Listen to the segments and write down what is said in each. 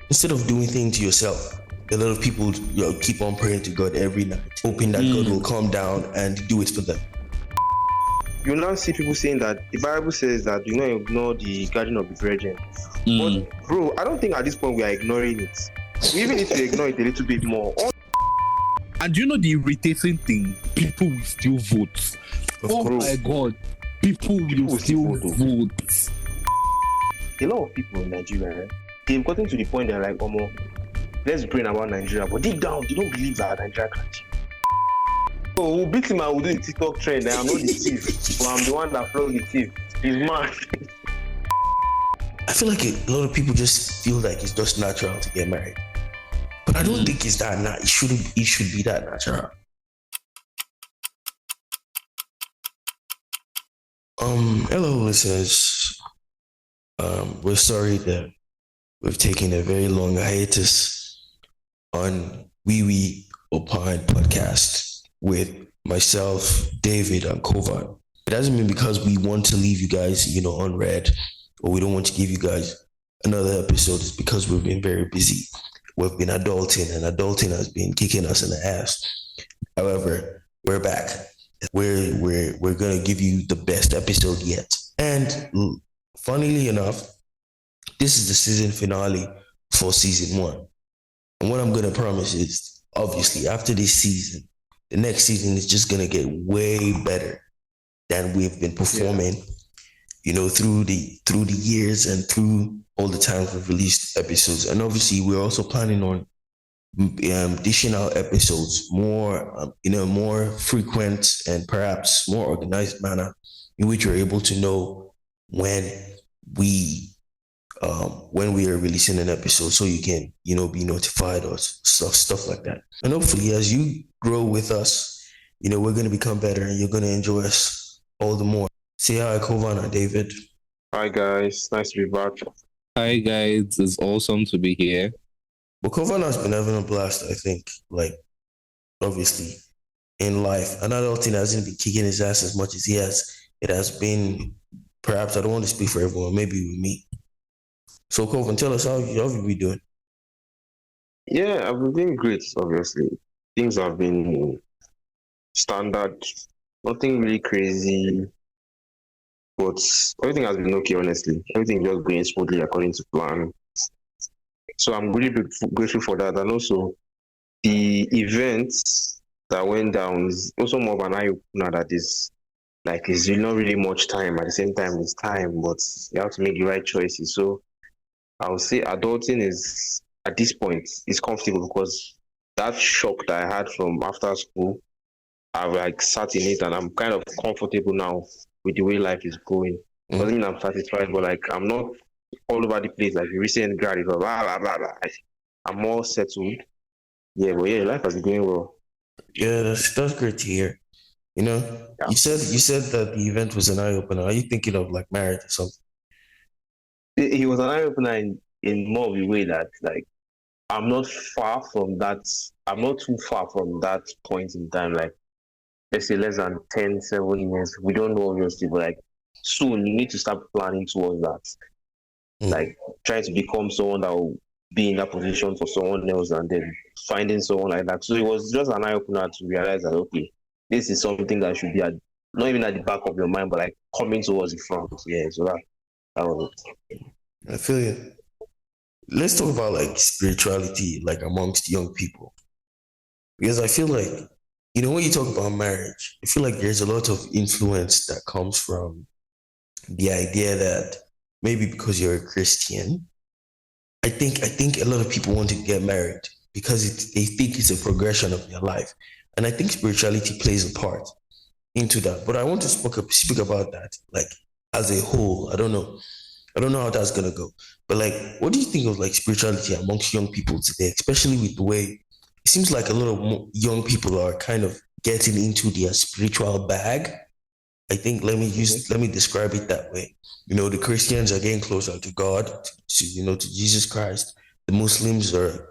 instead of doing things yourself, a lot of people keep on praying to God every night, hoping that God will come down and do it for them. You now see people saying that the Bible says that do not ignore the guardian of the virgin. But bro, I don't think at this point we are ignoring it. We even need to ignore it a little bit more. And you know the irritating thing? People will still vote. My God. People will still vote. A lot of people in Nigeria, they've gotten to the point they're like, let's be praying about Nigeria, but deep down, they don't believe that Nigeria can change. So we'll beat him and we'll do the TikTok trend. I'm not the thief, but I'm the one that flogged the thief. He's mad. I feel like a lot of people just feel like it's just natural to get married. But I don't think it's that it should be that natural. Hello listeners. We're sorry that we've taken a very long hiatus on WeWe Opine Podcast with myself, David, and Covan. It hasn't been because we want to leave you guys, unread, or we don't want to give you guys another episode. It's because we've been very busy. We've been adulting, and adulting has been kicking us in the ass. However, we're back. We're gonna give you the best episode yet. And funnily enough, this is the season finale for season 1. And what I'm gonna promise is, obviously, after this season, the next season is just gonna get way better than we've been performing, through the years and through all the times we've released episodes. And obviously, we're also planning on dishing out episodes more, more frequent and perhaps more organized manner, in which you're able to know when we are releasing an episode, so you can, be notified or stuff like that. And hopefully, as you grow with us, we're going to become better and you're going to enjoy us all the more. Say hi, Covan and David. Hi guys, nice to be back. Hi guys, it's awesome to be here. Well, Covan has been having a blast, I think, obviously, in life. And adulting hasn't been kicking his ass as much as he has. It has been, perhaps, I don't want to speak for everyone, maybe with me. So, Covan, tell us how you been doing? Yeah, I've been doing great, obviously. Things have been standard, nothing really crazy, but everything has been okay, honestly. Everything just going smoothly according to plan. So I'm really grateful for that. And also, the events that went down is also more of an eye-opener that is, it's not really much time. At the same time, it's time, but you have to make the right choices. So I would say adulting is, at this point, is comfortable because that shock that I had from after school, I've sat in it and I'm kind of comfortable now with the way life is going. Doesn't mean I'm satisfied, but I'm not all over the place like the recent grad, blah blah blah blah. I'm more settled. Yeah, but life has been going well. Yeah, that's great to hear. You said that the event was an eye opener. Are you thinking of marriage or something? It was an eye opener in more of a way that I'm not far from that. I'm not too far from that point in time. Let's say less than 10, 7 years. We don't know obviously, but soon you need to start planning towards that. Trying to become someone that will be in that position for someone else and then finding someone like that. So it was just an eye opener to realize that, okay, this is something that should be not even at the back of your mind, but coming towards the front. Yeah, so that was it. I feel you. Let's talk about spirituality amongst young people. Because I feel when you talk about marriage, I feel like there's a lot of influence that comes from the idea that maybe because you're a Christian, I think a lot of people want to get married because they think it's a progression of their life. And I think spirituality plays a part into that. But I want to speak about that, as a whole. I don't know how that's going to go. But what do you think of spirituality amongst young people today, especially with the way it seems like a lot of young people are kind of getting into their spiritual bag? I think let me describe it that way. The Christians are getting closer to God, to Jesus Christ. The Muslims are,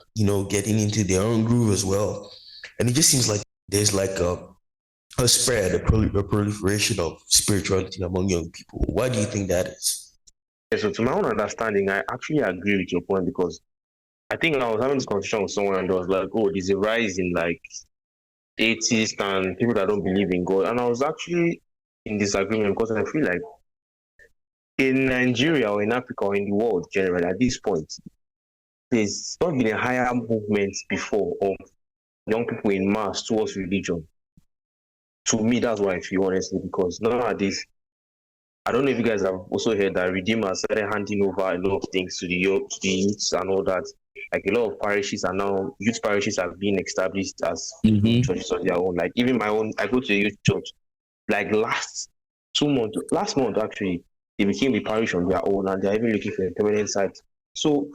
getting into their own groove as well. And it just seems like there's a spread, a proliferation of spirituality among young people. Why do you think that is? Yeah, so to my own understanding, I actually agree with your point because I think I was having this conversation with someone and I was like, oh, there's a rise in like atheists and people that don't believe in God. And I was actually in disagreement because I feel like in Nigeria or in Africa or in the world generally at this point, there's not been a higher movement before of young people in mass towards religion. To me, that's what I feel honestly, because nowadays, I don't know if you guys have also heard that Redeemer started handing over a lot of things to the youths and all that. Like a lot of parishes are now youth parishes have been established as churches on their own. Like even my own, I go to a youth church. Like last month actually, they became a parish on their own, and they're even looking for a permanent site. So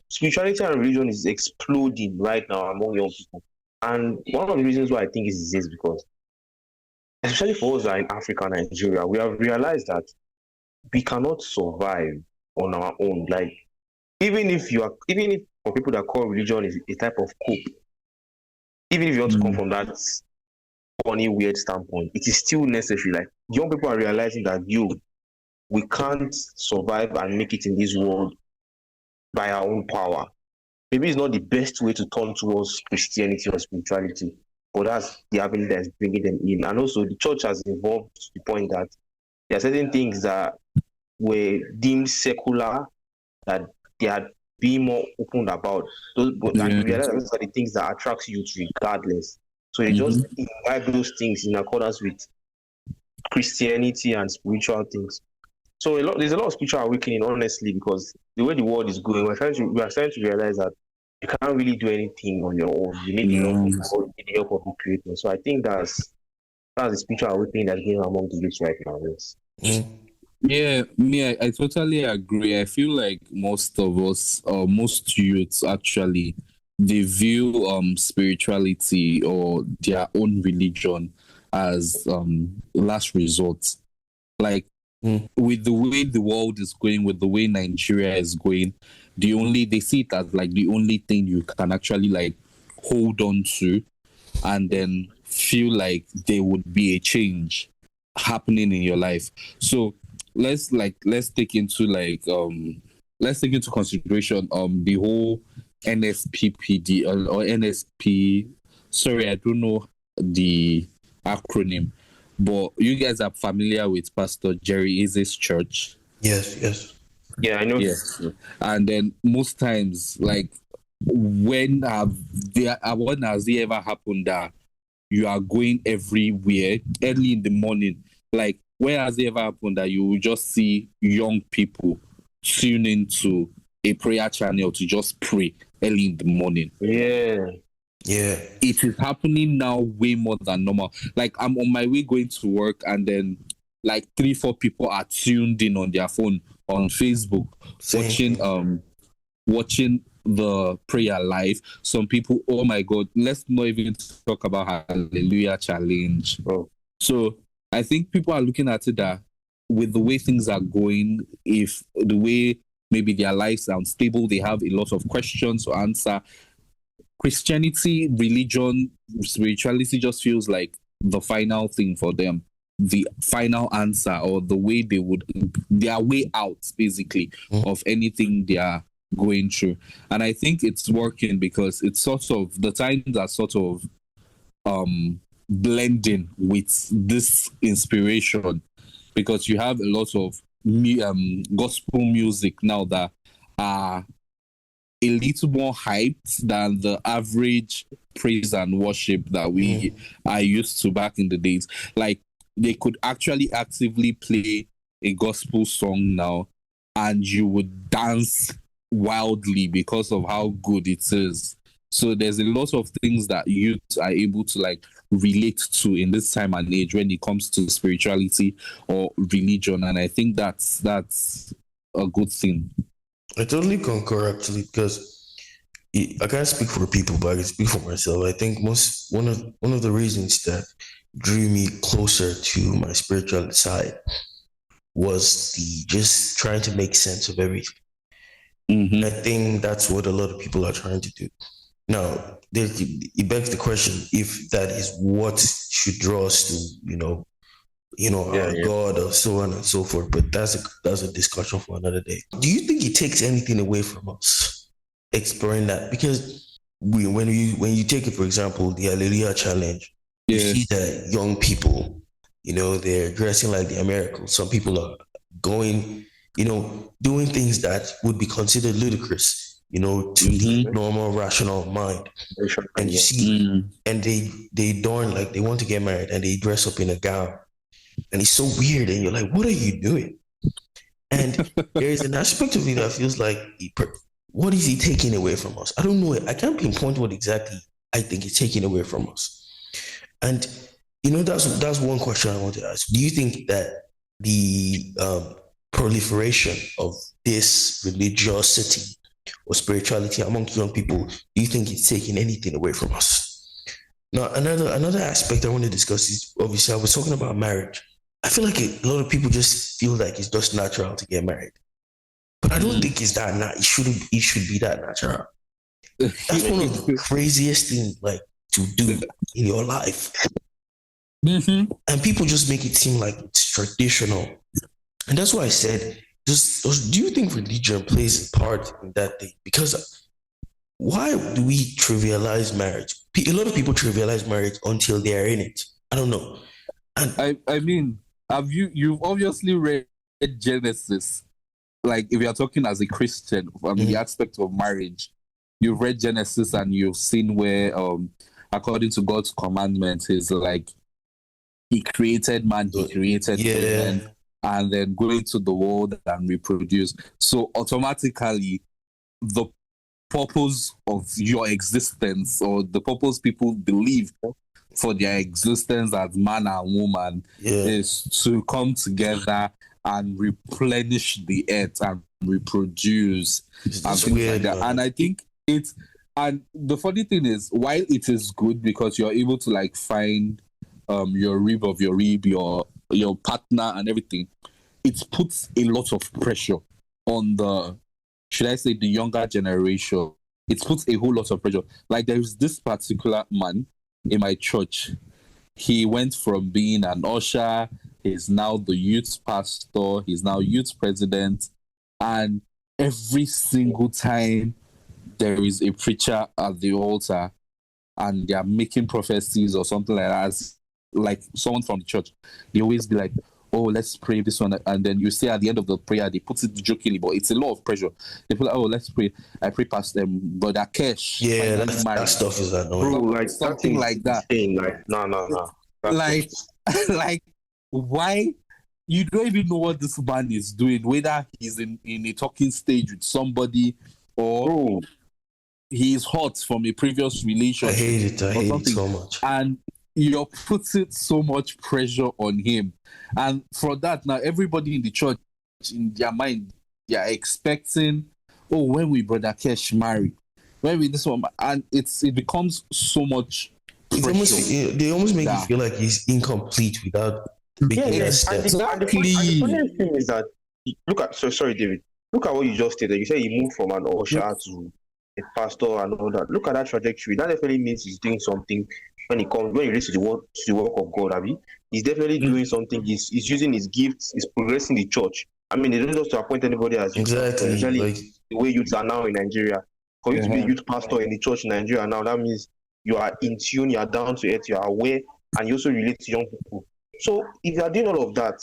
spirituality and religion is exploding right now among young people. And one of the reasons why I think is because, especially for us that are in Africa and Nigeria, we have realized that we cannot survive on our own. Like even if for people that call religion is a type of cope, even if you want to come from that funny, weird standpoint, it is still necessary. Like young people are realizing that we can't survive and make it in this world by our own power. Maybe it's not the best way to turn towards Christianity or spirituality, but that's the avenue that's bringing them in. And also, the church has evolved to the point that there are certain things that were deemed secular that they are being more open about. But you realize that those are the things that attracts youth regardless. So they just imbibe those things in accordance with Christianity and spiritual things. So there's a lot of spiritual awakening, honestly, because the way the world is going, we are starting to realize that you can't really do anything on your own. You need the help of the Creator. So I think that's the spiritual awakening that's going on among the youth right now. Yes. Yeah, I totally agree. I feel like most of us, most youths actually, they view spirituality or their own religion as last resort. Like with the way the world is going, with the way Nigeria is going, they see it as like the only thing you can actually like hold on to, and then feel like there would be a change happening in your life. So let's take into consideration the whole NSPPD or NSP. Sorry, I don't know the acronym, but you guys are familiar with Pastor Jerry Eze's church. Yes. Yeah, I know. Yes. And then most times, like when has it ever happened that you are going everywhere early in the morning? Like where has it ever happened that you will just see young people tune into a prayer channel to just pray early in the morning? Yeah. It is happening now way more than normal. Like I'm on my way going to work, and then like 3-4 people are tuned in on their phone on Facebook watching the prayer live. Some people, oh my God, let's not even talk about Hallelujah Challenge. So I think people are looking at it that with the way things are going, if the way maybe their lives are unstable, they have a lot of questions to answer. Christianity, religion, spirituality just feels like the final thing for them, the final answer, or the way their way out, basically, of anything they are going through. And I think it's working because it's sort of, the times are sort of blending with this inspiration, because you have a lot of gospel music now that are a little more hyped than the average praise and worship that we are used to back in the days. Like they could actually actively play a gospel song now and you would dance wildly because of how good it is. So there's a lot of things that youth are able to like relate to in this time and age when it comes to spirituality or religion. And I think that's a good thing. I totally concur, actually, because I can't speak for people, but I can speak for myself. I think one of the reasons that drew me closer to my spiritual side was the just trying to make sense of everything. I think that's what a lot of people are trying to do. Now, it begs the question if that is what should draw us to, our God or so on and so forth. But that's a discussion for another day. Do you think it takes anything away from us exploring that because when you take it for example, the Hallelujah challenge, you see that young people, they're dressing like the Americans. Some people are going, doing things that would be considered ludicrous, to the normal rational mind. And you see, and they adorn like they want to get married and they dress up in a gown. And it's so weird. And you're like, what are you doing? And there is an aspect of it that feels like, what is he taking away from us? I don't know. I can't pinpoint what exactly I think he's taking away from us. And, that's one question I want to ask. Do you think that the proliferation of this religiosity or spirituality among young people, do you think it's taking anything away from us? Now, another aspect I want to discuss is obviously I was talking about marriage. I feel like a lot of people just feel like it's just natural to get married, but I don't think it's that. It should be that natural. That's one of the craziest things like to do in your life, and people just make it seem like it's traditional. And that's why I said, do you think religion plays a part in that thing? Because why do we trivialize marriage? A lot of people trivialize marriage until they are in it. I don't know. And I mean, you've obviously read Genesis? Like, if you're talking as a Christian from the aspect of marriage, you've read Genesis and you've seen where, according to God's commandment, is like He created man, He created women, and then go into the world and reproduce. So automatically, the purpose of your existence, or the purpose people believe for their existence as man and woman, is to come together and replenish the earth and reproduce and things like that. And I think and the funny thing is, while it is good because you're able to like find your rib of your rib, your partner and everything, it puts a lot of pressure on the younger generation. It puts a whole lot of pressure. Like, there's this particular man in my church. He went from being an usher, he's now the youth pastor, he's now youth president, and every single time there is a preacher at the altar and they are making prophecies or something like that, like someone from the church, they always be like, oh, let's pray this one. And then you say at the end of the prayer, they put it jokingly, but it's a lot of pressure. They put like, oh, let's pray. I pray past them, but that cash. Yeah, that stuff is annoying. Bro, like something like that. Like, no. Like, like, why? You don't even know what this man is doing, whether he's in a talking stage with somebody or he's hot from a previous relationship. I hate it so much. And you're putting so much pressure on him. And for that, now everybody in the church, in their mind, they are expecting, oh, when we brother Kesh marry, when we this one, and it becomes so much pressure. They almost make you feel like he's incomplete without making a step. Exactly. The funny thing is that, look at, sorry, David, look at what you just stated. You said he moved from an usher to a pastor and all that. Look at that trajectory. That definitely means he's doing something when he relates to the work of God. Abi, he's definitely doing something. He's using his gifts. He's progressing the church. I mean, they don't just to appoint anybody as exactly usually like the way youths are now in Nigeria. For you to be a youth pastor in the church in Nigeria now, that means you are in tune, you are down to earth, you are aware, and you also relate to young people. So if you are doing all of that,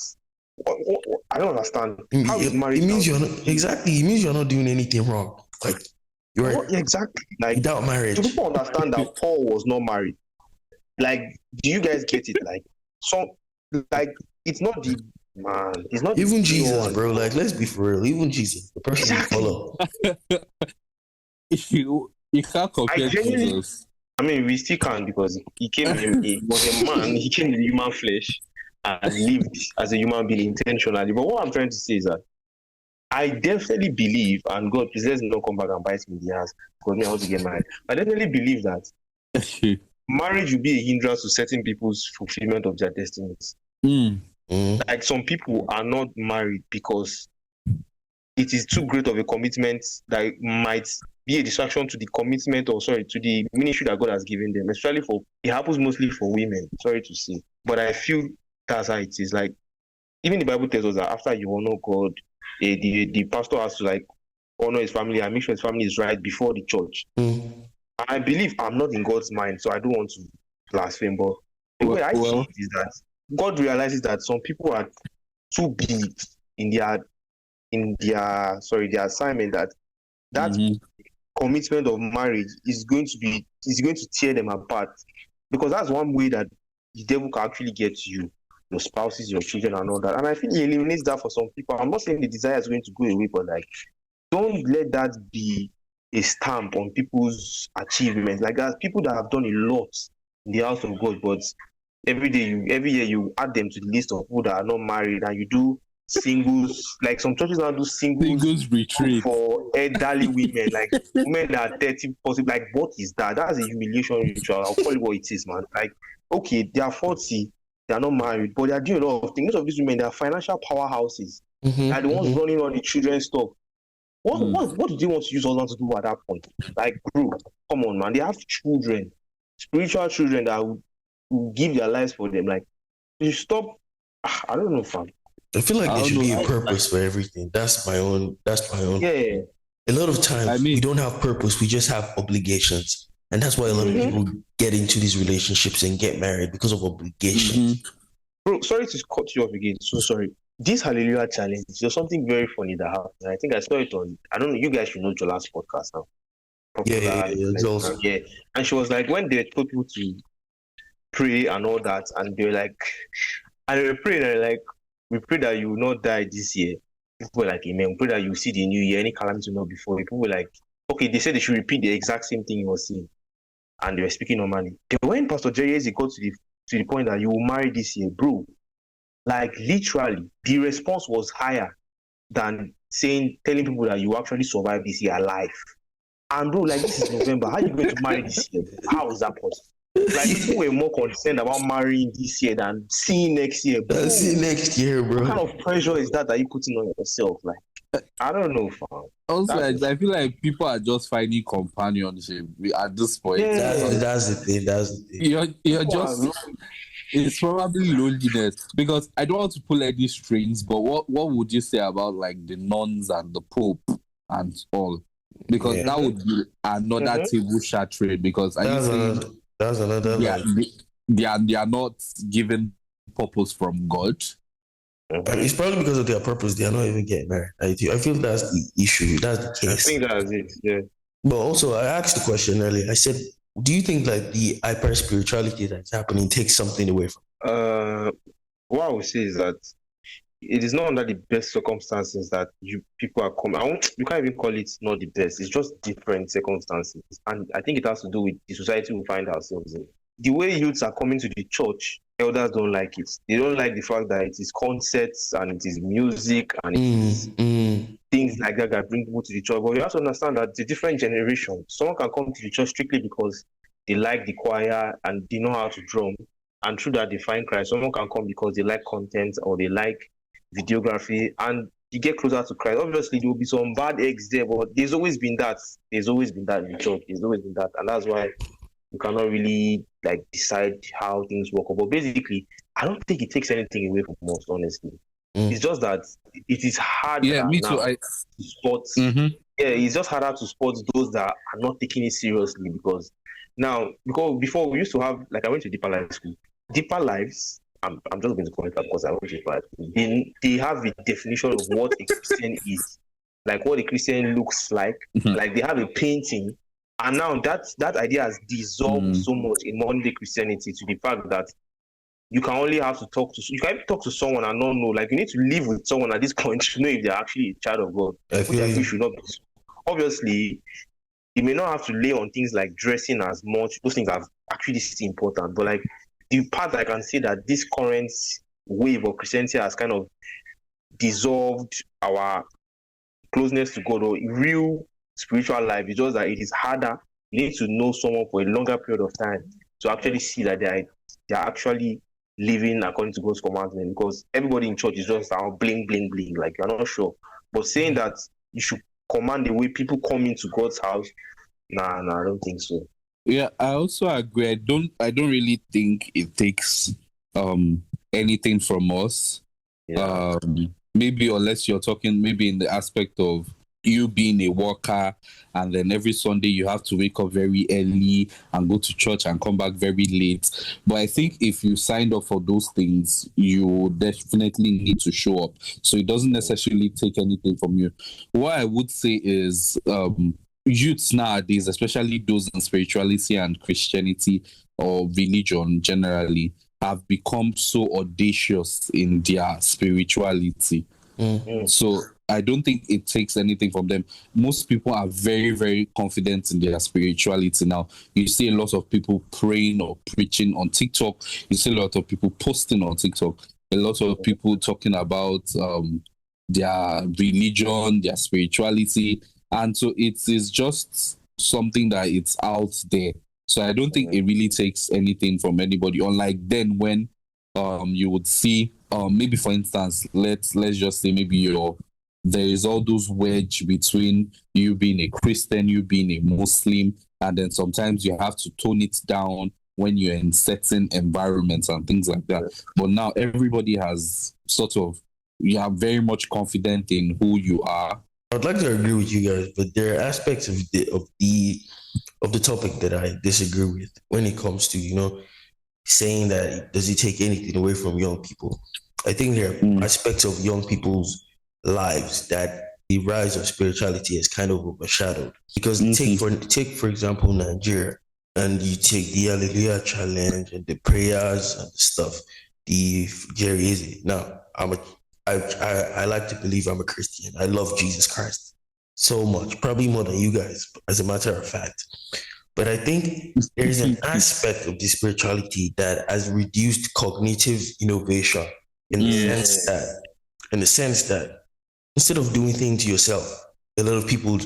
I don't understand. How is marriage? It means you're not exactly. It means you're not doing anything wrong. Like you're exactly like without marriage. Do people understand that Paul was not married? Like, do you guys get it? Like, so, like, it's not the man. It's not even Jesus, bro. Like, let's be for real. Even Jesus, the person you follow. You can't compare Jesus. I mean, we still can't because he was a man. He came in human flesh and lived as a human being intentionally. But what I'm trying to say is that I definitely believe, and God, please let's not come back and bite me in the ass because me I want to get married. I definitely believe that marriage will be a hindrance to certain people's fulfillment of their destinies. Like, some people are not married because it is too great of a commitment that it might be a distraction to the commitment to the ministry that God has given them. Especially it happens mostly for women, sorry to say. But I feel that's how it is. Like, even the Bible tells us that after you honor God, the pastor has to like honor his family and make sure his family is right before the church. I believe I'm not in God's mind, so I don't want to blaspheme. But the way I see it is that God realizes that some people are too big in their assignment that commitment of marriage is going to tear them apart, because that's one way that the devil can actually get to you, your spouses, your children, and all that. And I think he eliminates that for some people. I'm not saying the desire is going to go away, but like, don't let that be a stamp on people's achievements. Like, there's people that have done a lot in the house of God, but every year you add them to the list of people that are not married, and you do singles. Like, some churches now do singles retreat for elderly women, like women that are 30 possible. Like, what is that? That's a humiliation ritual. I'll call it what it is, man. Like, okay, they are 40, they are not married, but they are doing a lot of things. Most of these women, they are financial powerhouses. They are the ones running all the children's stuff. What do they want to use husband to do at that point? Like, bro, come on, man. They have children, spiritual children that will give their lives for them. Like, you stop. I don't know, fam. I feel like there should be a purpose for everything. That's my own. Yeah. A lot of times we don't have purpose. We just have obligations, and that's why a lot of people get into these relationships and get married because of obligations. Bro, sorry to cut you off again. So sorry. This Hallelujah challenge, there's something very funny that happened. I think I saw it on. I don't know. You guys should know Jola's podcast now. Yeah. And she was like, when they told people to pray and all that, and they were like, and they were praying, and like, we pray that you will not die this year. People were like, amen. We pray that you will see the new year, any calamity will not before you. People were like, okay, they said they should repeat the exact same thing you were saying. And they were speaking normally. Then when Pastor Jerry got to the point that you will marry this year, bro, like, literally, the response was higher than telling people that you actually survive this year alive. And bro, like, this is November. How are you going to marry this year? How is that possible? Like, people were more concerned about marrying this year than seeing next year. Bro. See next year, bro. What kind of pressure is that you putting on yourself? Like, I don't know, fam. Also, I feel like people are just finding companionship at this point. Yeah, that's the thing. You're just. It's probably loneliness, because I don't want to pull any strings, but what would you say about like the nuns and the Pope and all? Because that would be another table shattering, because that's another they are not given purpose from God. It's probably because of their purpose they are not even getting married. I feel that's the issue. That's the case. I think that's it. Yeah. But also, I asked the question earlier. I said, do you think like the hyper spirituality that's happening takes something away from? What I would say is that it is not under the best circumstances that people are coming. You can't even call it not the best. It's just different circumstances, and I think it has to do with the society we find ourselves in. The way youths are coming to the church, elders don't like it. They don't like the fact that it is concerts and it is music and it is things like that bring people to the church. But you have to understand that it's a different generation. Someone can come to the church strictly because they like the choir and they know how to drum, and through that they find Christ. Someone can come because they like content or they like videography and you get closer to Christ. Obviously, there will be some bad eggs there, but there's always been that. There's always been that in the church. There's always been that, and that's why you cannot really like decide how things work. But basically, I don't think it takes anything away from us, honestly. It's just that it is hard. Yeah, me too. To spot. Yeah, it's just harder to spot those that are not taking it seriously, because before we used to have, like, I went to Deeper Life School. Deeper Lives, I'm just going to call it that because I went to Deeper Life School. They have a definition of what a Christian is, like what a Christian looks like. Like, they have a painting. And now that idea has dissolved so much in modern day Christianity, to the fact that you can only have to you can talk to someone and not know. Like, you need to live with someone at this point to know if they're actually a child of God, which I think should not be. Obviously, you may not have to lay on things like dressing as much. Those things are actually still important. But like, the part I can say that this current wave of Christianity has kind of dissolved our closeness to God or real spiritual life. It's just that it is harder. You need to know someone for a longer period of time to actually see that they're actually living according to God's commandment, because everybody in church is just bling, bling, bling. Like, you're not sure. But saying that you should command the way people come into God's house, nah, I don't think so. Yeah, I also agree. I don't really think it takes anything from us. Yeah. Maybe, unless you're talking maybe in the aspect of you being a worker, and then every Sunday you have to wake up very early and go to church and come back very late. But I think if you signed up for those things, you definitely need to show up. So it doesn't necessarily take anything from you. What I would say is youths nowadays, especially those in spirituality and Christianity or religion generally, have become so audacious in their spirituality. So I don't think it takes anything from them. Most people are very, very confident in their spirituality now. You see a lot of people praying or preaching on TikTok. You see a lot of people posting on TikTok. A lot of people talking about their religion, their spirituality. And so it is just something that it's out there. So I don't think it really takes anything from anybody. Unlike then when you would see, maybe for instance, let's just say maybe there is all those wedge between you being a Christian, you being a Muslim, and then sometimes you have to tone it down when you're in certain environments and things like that. But now everybody has you are very much confident in who you are. I'd like to agree with you guys, but there are aspects of the topic that I disagree with when it comes to, saying that does it take anything away from young people. I think there are aspects of young people's lives that the rise of spirituality is kind of overshadowed. Because take for example Nigeria, and you take the Hallelujah challenge and the prayers and the stuff. The Jerry Izzy. Now I like to believe I'm a Christian. I love Jesus Christ so much, probably more than you guys, as a matter of fact. But I think there's an aspect of the spirituality that has reduced cognitive innovation in the sense that instead of doing things yourself, a lot of people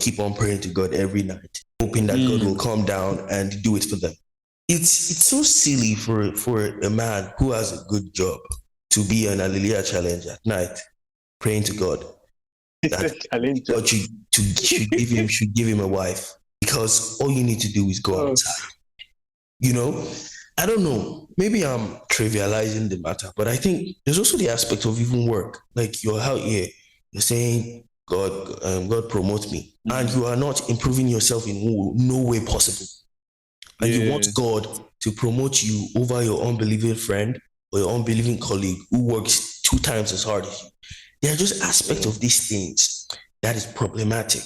keep on praying to God every night, hoping that God will come down and do it for them. It's so silly for a man who has a good job to be on Hallelujah challenge at night, praying to God that God should give him a wife, because all you need to do is go outside. I don't know. Maybe I'm trivializing the matter, but I think there's also the aspect of even work. Like you're out here, you're saying God promote me, and you are not improving yourself in no way possible, and you want God to promote you over your unbelieving friend or your unbelieving colleague who works 2 times as hard as you. There are just aspects of these things that is problematic,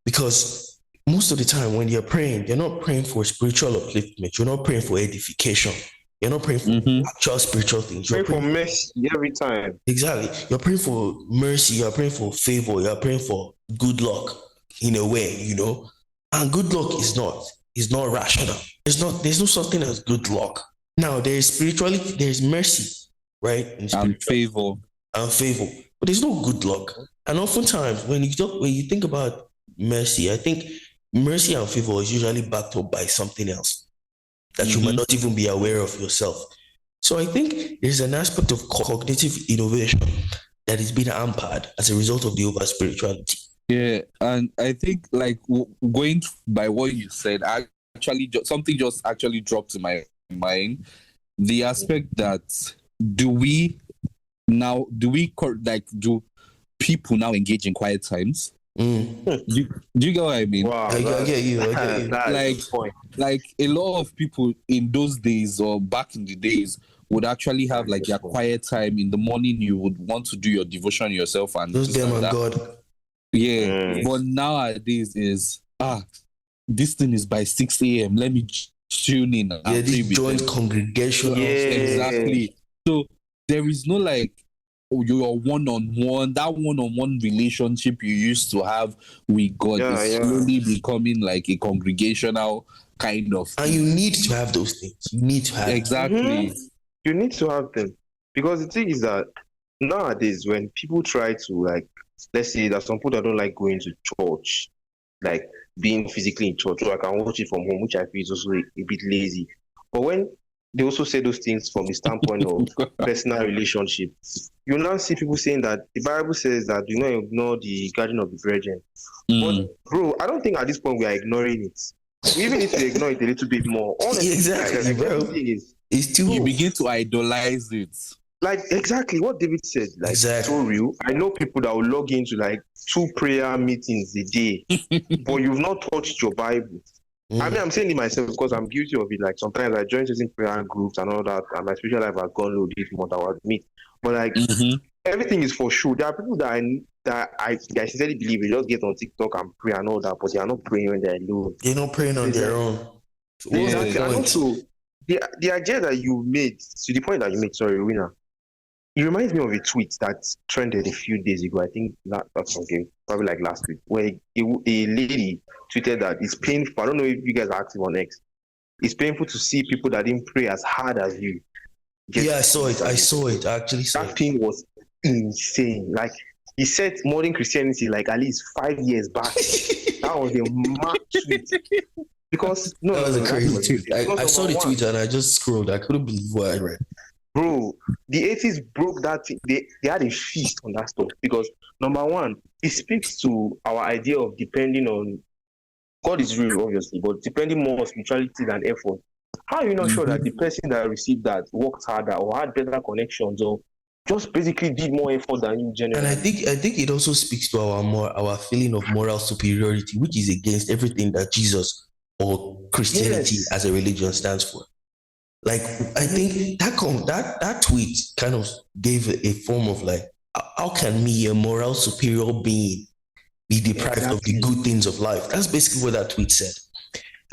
because most of the time when you're praying, you're not praying for spiritual upliftment. You're not praying for edification. You're not praying for actual spiritual things. You're praying for mercy every time. Exactly. You're praying for mercy. You're praying for favor. You're praying for good luck in a way, And good luck is not rational. There's no such thing as good luck. Now, there is spirituality, there is mercy, right? And favor. But there's no good luck. And oftentimes, when you think about mercy, I think mercy and favor is usually backed up by something else that you might not even be aware of yourself. So I think there's an aspect of cognitive innovation that is being hampered as a result of the over spirituality. Yeah, and I think going by what you said, something just actually dropped in my mind. The aspect that do people now engage in quiet times? Do you get what I mean? Wow, I get you. Like a lot of people in those days or back in the days would actually have their quiet time in the morning. You would want to do your devotion yourself and those them and God. Yeah, but nowadays is this thing is by 6 a.m. Let me tune in. Yeah, this joint congregation. Yeah, exactly. So there is no your one-on-one relationship you used to have with God is slowly becoming like a congregational kind of thing. And you need to have those things. You need to have exactly. You need to have them, because the thing is that nowadays when people try to let's say that some people that don't like going to church, like being physically in church, so I can watch it from home, which I feel is also a bit lazy. But when they also say those things from the standpoint of personal relationship, you now see people saying that the Bible says that do not ignore the guardian of the virgin. But bro, I don't think at this point we are ignoring it. We even need to ignore it a little bit more. Honestly, exactly, bro. Everything is it's too. You begin to idolize it. like exactly what David said, like Exactly. so real. I know people that will log into like 2 prayer meetings a day, but you've not touched your Bible. I mean, I'm saying it myself because I'm guilty of it. Like sometimes I join certain prayer groups and all that, and my spiritual life has gone low this month. I will admit, but like everything is for sure. There are people I sincerely believe they just get on TikTok and pray and all that, but they are not praying when they're alone. They're not praying on their own. So what's the Exactly, and point? also the idea that you made to the point that you made, sorry, winner. It reminds me of a tweet that trended a few days ago. I think that's okay, probably like last week, where a lady tweeted that it's painful. I don't know if you guys are active on X. It's painful to see people that didn't pray as hard as you. Yeah, I saw it. I actually saw That it. thing was insane. Like he said, modern Christianity like at least 5 years back. That was a mad tweet. Because no, That was a crazy tweet. Because I saw the number tweet and I just scrolled. I couldn't believe what I read. Bro, the atheists broke that thing. They had a feast on that stuff because number one, it speaks to our idea of depending on God is real, obviously, but depending more on spirituality than effort. How are you not sure that the person that received that worked harder or had better connections or just basically did more effort than you generally? And I think it also speaks to our feeling of moral superiority, which is against everything that Jesus or Christianity as a religion stands for. Like I think that tweet kind of gave a form of like, how can me, a moral superior being, be deprived of the good things of life? That's basically what that tweet said.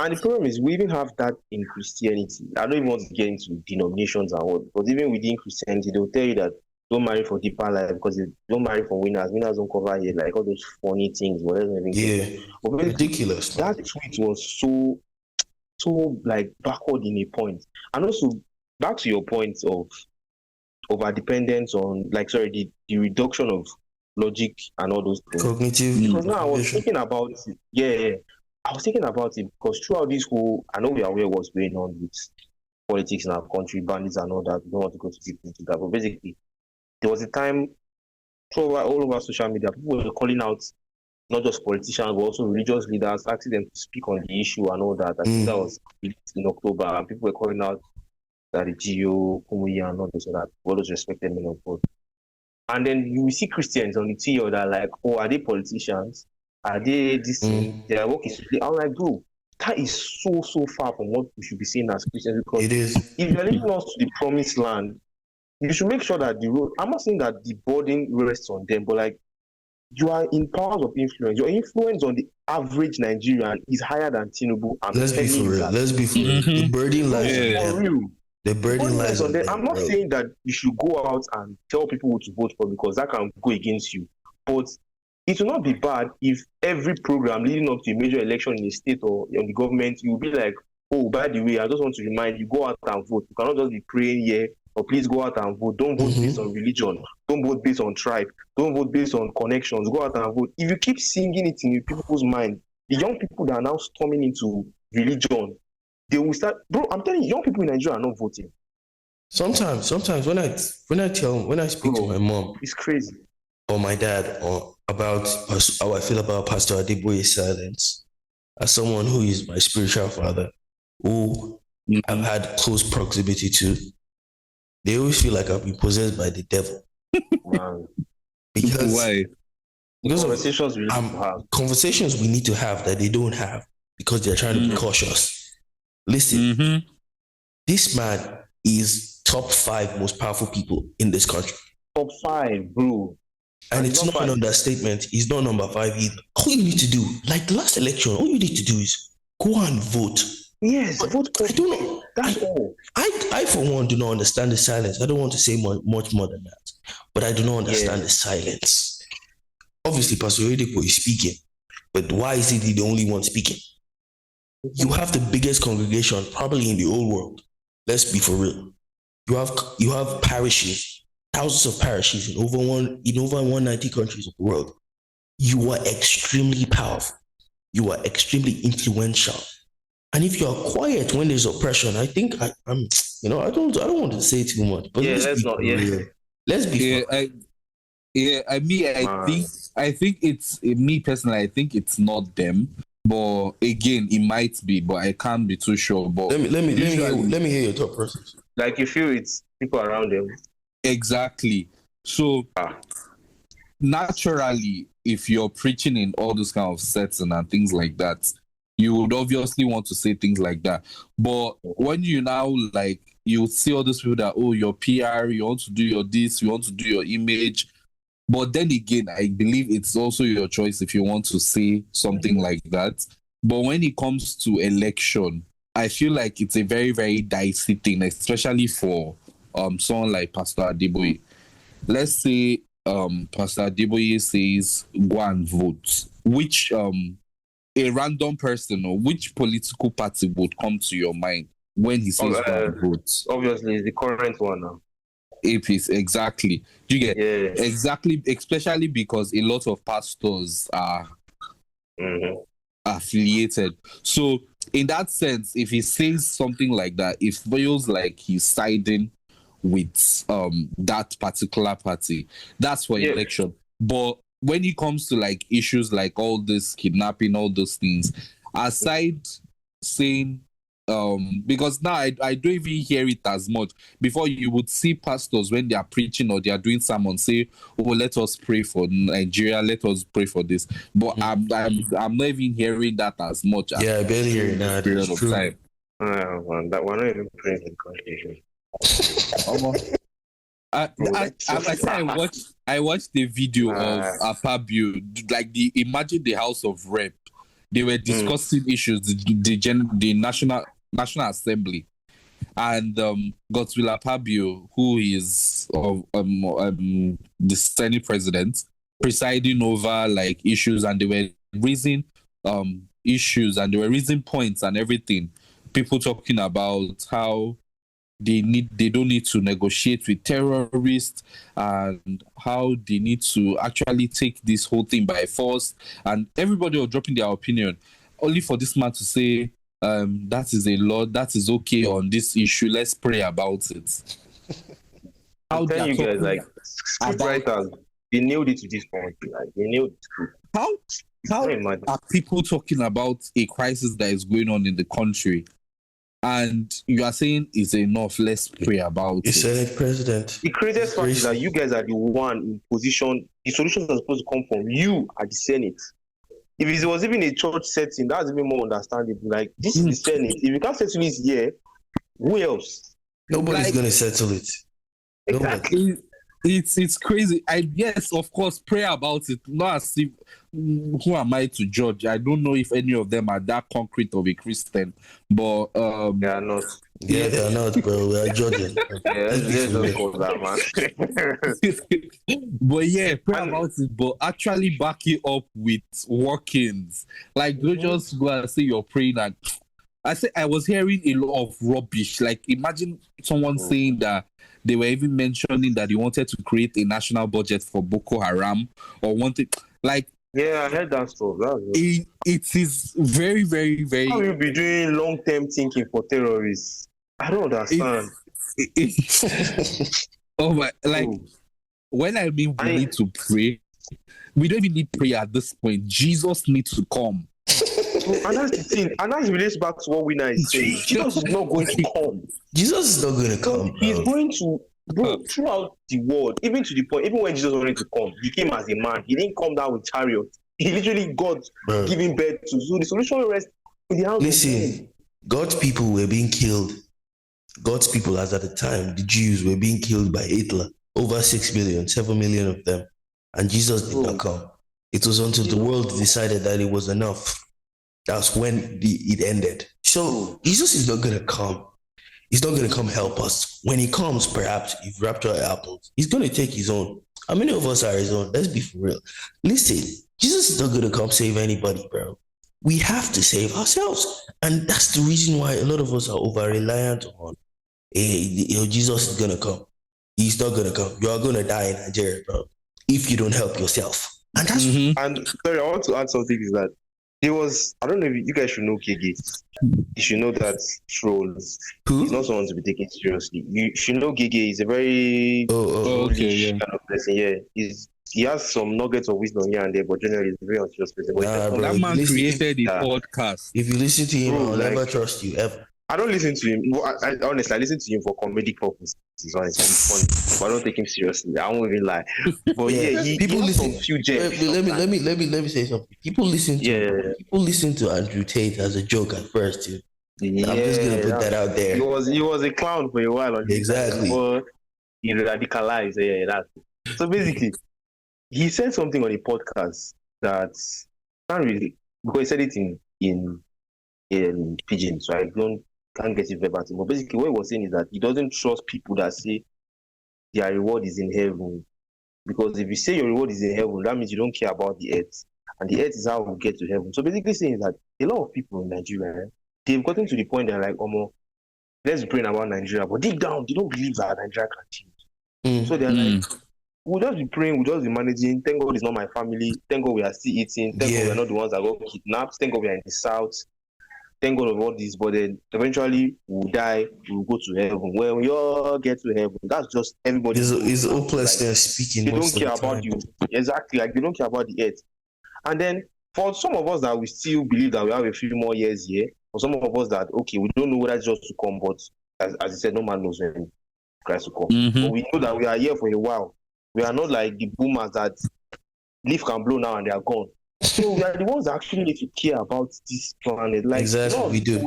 And the problem is we even have that in Christianity. I don't even want to get into denominations and what, but even within Christianity, they'll tell you that don't marry for deeper life because they don't marry for winners. Winners don't cover it, like all those funny things, whatever. But ridiculous. That tweet was so like backward in a point. And also back to your point of our dependence on the reduction of logic and all those things. Cognitive. Because now I was thinking about it. I was thinking about it because throughout this whole, I know we are aware what's going on with politics in our country, bandits and all that. We don't want to go too deep into that. But basically, there was a time all over social media, people were calling out not just politicians, but also religious leaders, asking them to speak on the issue and all that. I think that was in October, and people were calling out that the GO, Kumuyi, and all those respected men of God. And then you see Christians on the TL that are like, oh, are they politicians? Are they this thing? Their work is. I'm like, bro, that is so far from what we should be seeing as Christians. Because it is. If you're leading us to the promised land, you should make sure that the road. I'm not saying that the burden rests on them, but like, you are in powers of influence. Your influence on the average Nigerian is higher than Tinubu. Let's be for real. The burden lies on them. The burden lies on them. I'm not saying that you should go out and tell people who to vote for because that can go against you. But it will not be bad if every program leading up to a major election in the state or on the government, you'll be like, oh, by the way, I just want to remind you, go out and vote. You cannot just be praying here. Or please go out and vote. Don't vote based on religion. Don't vote based on tribe. Don't vote based on connections. Go out and vote. If you keep singing it in people's mind, the young people that are now storming into religion, they will start. Bro, I'm telling you, young people in Nigeria are not voting. Sometimes when I speak to my mom, it's crazy, or my dad, or about how I feel about Pastor Adeboye's silence, as someone who is my spiritual father, who I've had close proximity to. They always feel like I've been possessed by the devil. Because why? Because conversations we need to have that they don't have because they're trying to be cautious. Listen, this man is top 5 most powerful people in this country. Top 5, bro. And it's not an understatement. He's not number 5 either. All you need to do, like the last election, all you need to do is go and vote. Yes, but vote. I don't know. That's all. I for one do not understand the silence. I don't want to say much more than that, but I do not understand the silence. Obviously, Pastor Oyedepo is speaking, but why is he the only one speaking? You have the biggest congregation probably in the whole world. Let's be for real. You have parishes, thousands of parishes in over 190 countries of the world. You are extremely powerful. You are extremely influential. And if you are quiet when there's oppression, I think I don't want to say too much. But let's be I think it's me personally. I think it's not them, but again, it might be. But I can't be too sure. But let me hear your thought process. Like you feel it's people around them. Exactly. So naturally, if you're preaching in all those kind of setting and things like that, you would obviously want to say things like that. But when you now like you see all those people that your PR, you want to do your this, you want to do your image. But then again, I believe it's also your choice if you want to say something like that. But when it comes to election, I feel like it's a very, very dicey thing, especially for someone like Pastor Adeboye. Let's say Pastor Adeboye says go and vote. Which a random person or which political party would come to your mind when he says go and vote? Obviously, it's the current one now. APs, exactly. You get exactly, especially because a lot of pastors are affiliated. So in that sense, if he says something like that, it feels like he's siding with that particular party. That's for election. But when it comes to like issues like all this kidnapping, all those things, aside saying because now I don't even hear it as much. Before, you would see pastors when they are preaching or they are doing sermon say, "Oh, let us pray for Nigeria, let us pray for this." But I'm not even hearing that as much. I barely hear that. Period of time. That we're not even praying in congregation. I watched the video of Apabio, like imagine the House of Rep. They were discussing issues, the National Assembly, and Godswill Akpabio, who is the Senate president, presiding over like issues, and they were raising issues and they were raising points and everything. People talking about how they don't need to negotiate with terrorists and how they need to actually take this whole thing by force, and everybody was dropping their opinion, only for this man to say that is a law, that is okay on this issue, let's pray about it. How tell you guys, like scriptwriters, they nailed it to this point. Like they nailed it. How are people talking about a crisis that is going on in the country, and you are saying it's enough, let's pray about it? Senate president. The craziest part is that you guys are the one in position. The solutions are supposed to come from you at the Senate. If it was even a church setting, that's even more understandable. Like, this is the Senate. If you can't settle it here, who else? Nobody's going to settle it. Exactly. It's crazy. Yes, of course, pray about it. Not as if, who am I to judge? I don't know if any of them are that concrete of a Christian, but they are not. Yeah, they are not, bro. We are judging. Let's not call that, man. But yeah, pray about it, but actually back it up with workings. Like, don't just go and say you're praying. And I was hearing a lot of rubbish. Like, imagine someone saying that they were even mentioning that they wanted to create a national budget for Boko Haram or wanted, like. Yeah, I heard that stuff. It is very, very, very. How will you be doing long-term thinking for terrorists? I don't understand. Oh my! Like, when I mean we need to pray, we don't even need prayer at this point. Jesus needs to come. And that's the thing. And that relates back to what Winner is saying. Jesus is not going to come. Jesus is not going to come. He's going to, throughout the world, even to the point, even when Jesus wanted to come, he came as a man. He didn't come down with chariot. He literally got giving birth to. So the solution rests in the house. Listen, God's people were being killed. God's people, as at the time, the Jews were being killed by Hitler. Over 6 million, 7 million of them. And Jesus did not come. It was until the world decided that it was enough. That's when it ended. So Jesus is not going to come. He's not going to come help us. When he comes, perhaps, if rapture happens, he's going to take his own. How many of us are his own? Let's be for real. Listen, Jesus is not going to come save anybody, bro. We have to save ourselves. And that's the reason why a lot of us are over-reliant on Jesus is going to come. He's not going to come. You are going to die in Nigeria, bro, if you don't help yourself. And that's And sorry, I want to add something is that there was, I don't know if you guys should know Gege. You should know that trolls. He's not someone to be taken seriously. You should know Gege is a very kind of person. Yeah, he has some nuggets of wisdom here and there, but generally he's a very unserious person. That man created a podcast. If you listen to him, I'll never trust you ever. I don't listen to him. Honestly, I listen to him for comedic purpose. He's funny, but I don't take him seriously. I won't even lie. But he people has listen. some few gems. Let me say something. People listen to Andrew Tate as a joke at first, dude. I'm just gonna put that out there. He was a clown for a while on Exactly. before he radicalized. Yeah, that. So basically, he said something on a podcast that can't really, because he said it in pidgin, so I can't get it verbatim. But basically, what he was saying is that he doesn't trust people that say their reward is in heaven, because if you say your reward is in heaven, that means you don't care about the earth, and the earth is how we get to heaven. So basically, saying that a lot of people in Nigeria, they've gotten to the point they're like, let's be praying about Nigeria, but deep down, they don't believe that Nigeria can change. So they're like, we'll just be praying, we'll just be managing. Thank God it's not my family. Thank God we are still eating. Thank God we're not the ones that got kidnapped. Thank God we are in the south. Thank God of all this. But then eventually we'll die, we'll go to heaven. When we all get to heaven, that's just everybody. It's hopelessness speaking. They don't care about you. Exactly. Like they don't care about the earth. And then for some of us that we still believe that we have a few more years here, for some of us that, okay, we don't know whether it's just to come, but as I said, no man knows when Christ will come. But we know that we are here for a while. We are not like the boomers that leaf can blow now and they are gone. So we are the ones that actually need to care about this planet. Like, exactly, we do.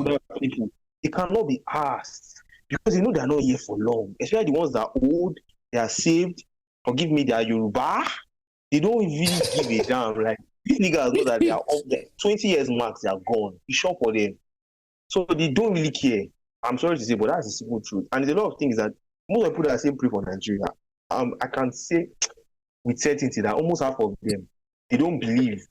People, they cannot be asked because they know they are not here for long. Especially the ones that are old, they are saved. Forgive me, they are Yoruba. They don't really give a damn. Like, these niggas know that they are up there. 20 years max, they are gone. It's short for them. So they don't really care. I'm sorry to say, but that's the simple truth. And there's a lot of things that most people that say pray for Nigeria. I can say with certainty that almost half of them, they don't believe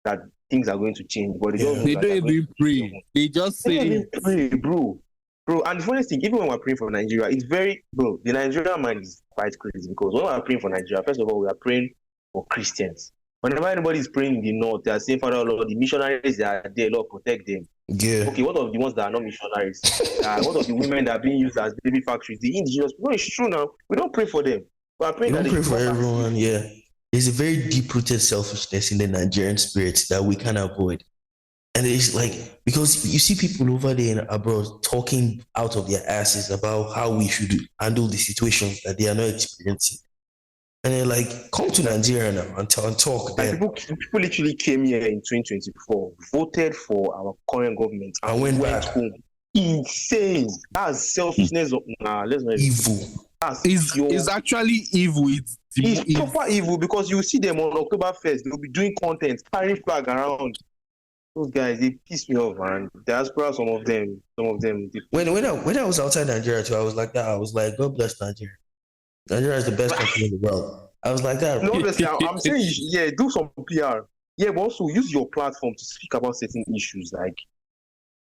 that things are going to change, but they don't even pray. They just say pray, bro. And the funniest thing, even when we're praying for Nigeria, it's very, bro, the Nigerian mind is quite crazy because when we're praying for Nigeria, first of all, we are praying for Christians. Whenever anybody is praying in the north, they are saying, Father Lord, the missionaries that are there, Lord, protect them. Yeah. Okay, what of the ones that are not missionaries? What of the women that are being used as baby factories? The indigenous people, it's true now. We don't pray for them. We are praying we don't pray for everyone, yeah. There's a very deep-rooted selfishness in the Nigerian spirit that we can't avoid. And it's like, because you see people over there in abroad talking out of their asses about how we should handle the situations that they are not experiencing. And they're like, come to Nigeria now and talk. And people literally came here in 2024, voted for our current government, and went home. Insane. That's selfishness of let's not evil. It's actually evil. It's proper evil because you see them on October 1st, they'll be doing content, carrying flag around. Those guys, they piss me off, man. Diaspora, some of them. When I was outside Nigeria too, I was like that. I was like, God bless Nigeria. Nigeria is the best country in the world. I was like that. No, honestly, I'm saying, yeah, do some PR. Yeah, but also use your platform to speak about certain issues. Like,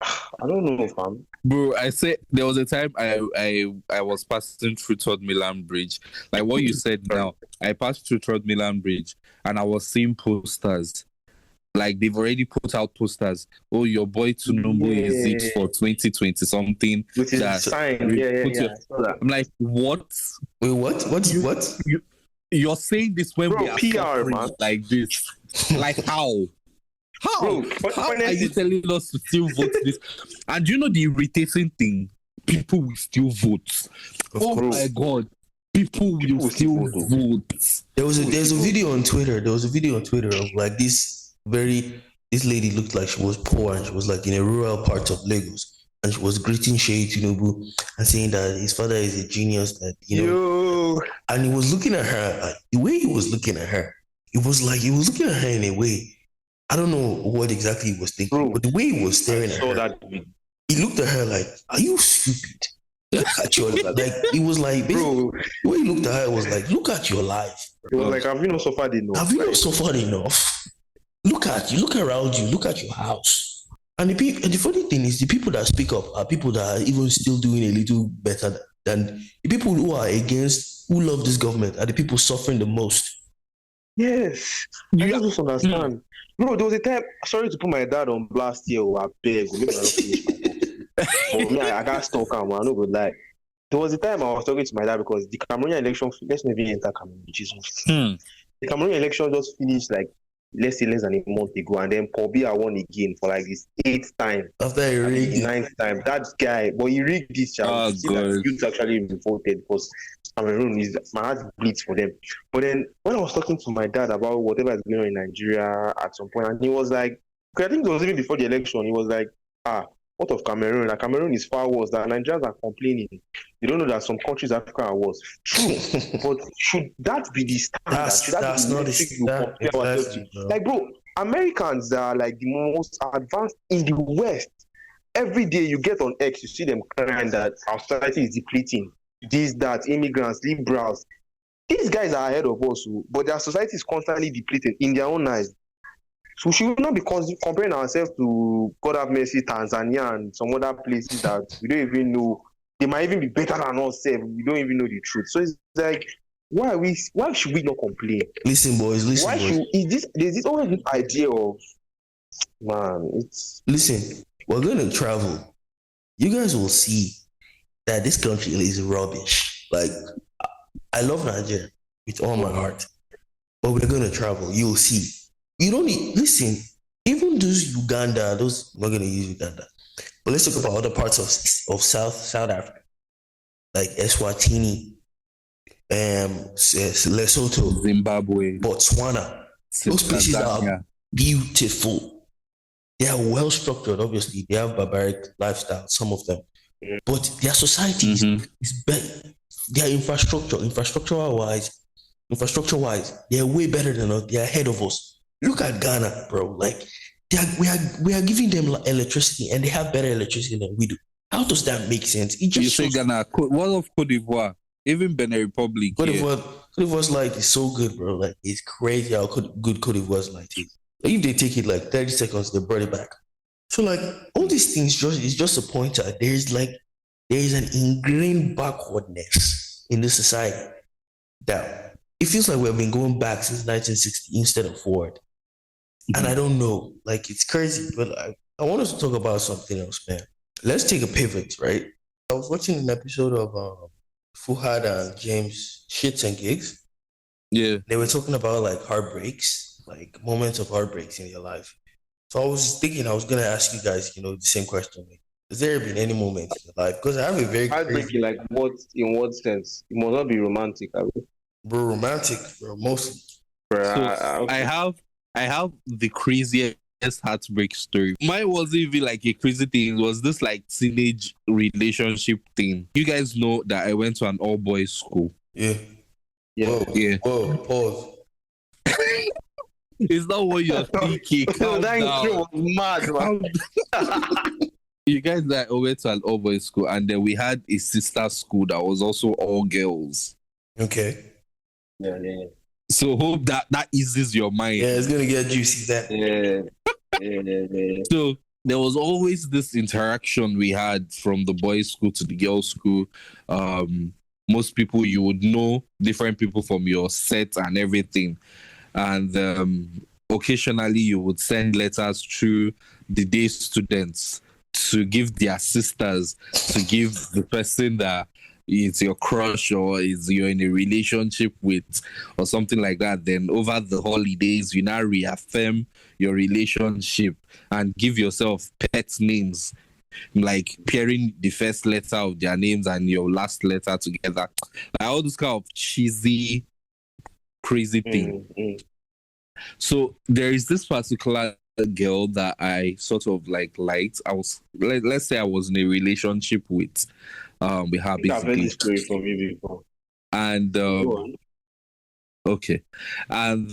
I don't know, fam. Bro, I said there was a time I was passing through Third Milan Bridge. Like what you said now, I passed through Third Milan Bridge and I was seeing posters. Like they've already put out posters. Oh, your boy Tinubu is it for 2020 something. Which is a sign. Yeah. I'm like, what? Wait, what? You're saying this when we are PR, man. Like this. Like how? How? Bro, how are you telling us to still vote this? And you know the irritating thing? People will still vote. My God. People will still vote. There's a video on Twitter. Of like this lady looked like she was poor and she was like in a rural part of Lagos. And she was greeting Sheyi Tinubu and saying that his father is a genius, that, and he was looking at her, the way he was looking at her, it was like he was looking at her in a way, I don't know what exactly he was thinking, but the way he was staring at her, he looked at her like, are you stupid? Look at your life. Like, it was like, bro, the way he looked at her was like, look at your life. It was like, have you not suffered enough? Look at you, look around you, look at your house. And the funny thing is, the people that speak up are people that are even still doing a little better than the people who are against, who love this government, are the people suffering the most. Yes, I just understand. Bro, there was a time, sorry to put my dad on blast here, I beg. But me, I got stuck on, man, I'm not gonna lie. There was a time I was talking to my dad because the Cameroonian election, let's not even enter Cameroon, Jesus. The Cameroonian election just finished like let's say less than a month ago, and then Paul Biya won again for like this 8th time. After he rigged The it. 9th time. That guy, but he rigged this child. Oh, You see that God. youth actually revolted because Cameroon is my heart bleeds for them. But then when I was talking to my dad about whatever is going on in Nigeria at some point, and he was like, 'cause I think it was even before the election, he was like, what of Cameroon? Like Cameroon is far worse. That Nigerians are complaining. You don't know that some countries in Africa are worse. True, but should that be the standard? Should that That's be the not metric the you compare ourselves to? exactly, bro. Like, bro, Americans are like the most advanced in the West. Every day you get on X, you see them crying that our society is depleting. This, that, immigrants, liberals. These guys are ahead of us, but their society is constantly depleting in their own eyes. So we should not be comparing ourselves to, God have mercy, Tanzania and some other places that we don't even know. They might even be better than us. We don't even know the truth. So it's like, why should we not complain? Listen, boys. There's this always this idea of, man, it's... Listen, we're going to travel. You guys will see that this country is rubbish. Like, I love Nigeria with all my heart, but we're going to travel. You'll see. You don't need, listen, even those Uganda, I'm not going to use Uganda, but let's talk about other parts of South Africa, like Eswatini, Lesotho, Zimbabwe, Botswana. Those places are beautiful. They are well structured, obviously. They have barbaric lifestyle, some of them. But their society is better. Their infrastructure wise, they're way better than us. They're ahead of us. Look at Ghana, bro. Like, we are giving them electricity, and they have better electricity than we do. How does that make sense? It just you say Ghana. What of Cote d'Ivoire? Even Benin Republic. Cote d'Ivoire's light is so good, bro. Like, it's crazy how good Cote d'Ivoire's light is. Like, if they take it like 30 seconds, they brought it back. So, like, all these things is just a pointer. There is an ingrained backwardness in this society that it feels like we've been going back since 1960 instead of forward. And I don't know, like, it's crazy, but I want us to talk about something else, man. Let's take a pivot, right? I was watching an episode of Fuhad and James Shits and Gigs. Yeah. They were talking about like heartbreaks, like moments of heartbreaks in your life. So I was thinking I was going to ask you guys, the same question. Like, has there been any moments in your life? Because I have a very heartbreaking, like what? In what sense? It must not be romantic, I mean. Bro, romantic, bro, mostly. So I have the craziest heartbreak story. Mine wasn't even like a crazy thing. It was this like teenage relationship thing. You guys know that I went to an all boys school. Yeah. Whoa, pause. It's not what you're thinking. That intro was mad, man. You guys that went to an all boys school, and then we had a sister school that was also all girls. Okay. Yeah. So hope that eases your mind. Yeah, it's gonna get juicy. That. Yeah. So there was always this interaction we had from the boys' school to the girls' school. Most people you would know, different people from your set and everything. And occasionally you would send letters through the day students to give their sisters, to give the person that it's your crush or you're in a relationship with or something like that. Then over the holidays, you now reaffirm your relationship and give yourself pet names, like pairing the first letter of their names and your last letter together. Like all this kind of cheesy, crazy thing. So there is this particular girl that I sort of liked. I was, let's say I was in a relationship with her basically. I've heard this story from you before. And okay. And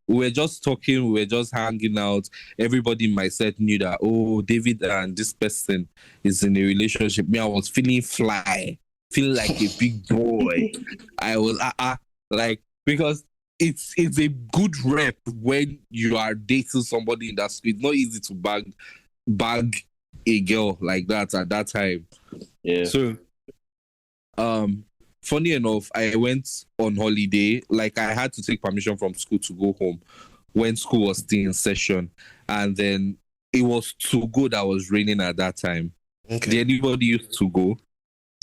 we were just talking, we were just hanging out. Everybody in my set knew that, oh, David and this person is in a relationship. Me, I was feeling fly, feeling like a big boy. I was like, because it's a good rep when you are dating somebody in that school. It's not easy to bag a girl like that at that time. Yeah. So funny enough, I went on holiday. Like, I had to take permission from school to go home when school was still in session. And then it was too good. I was raining at that time. Okay. Did anybody used to go?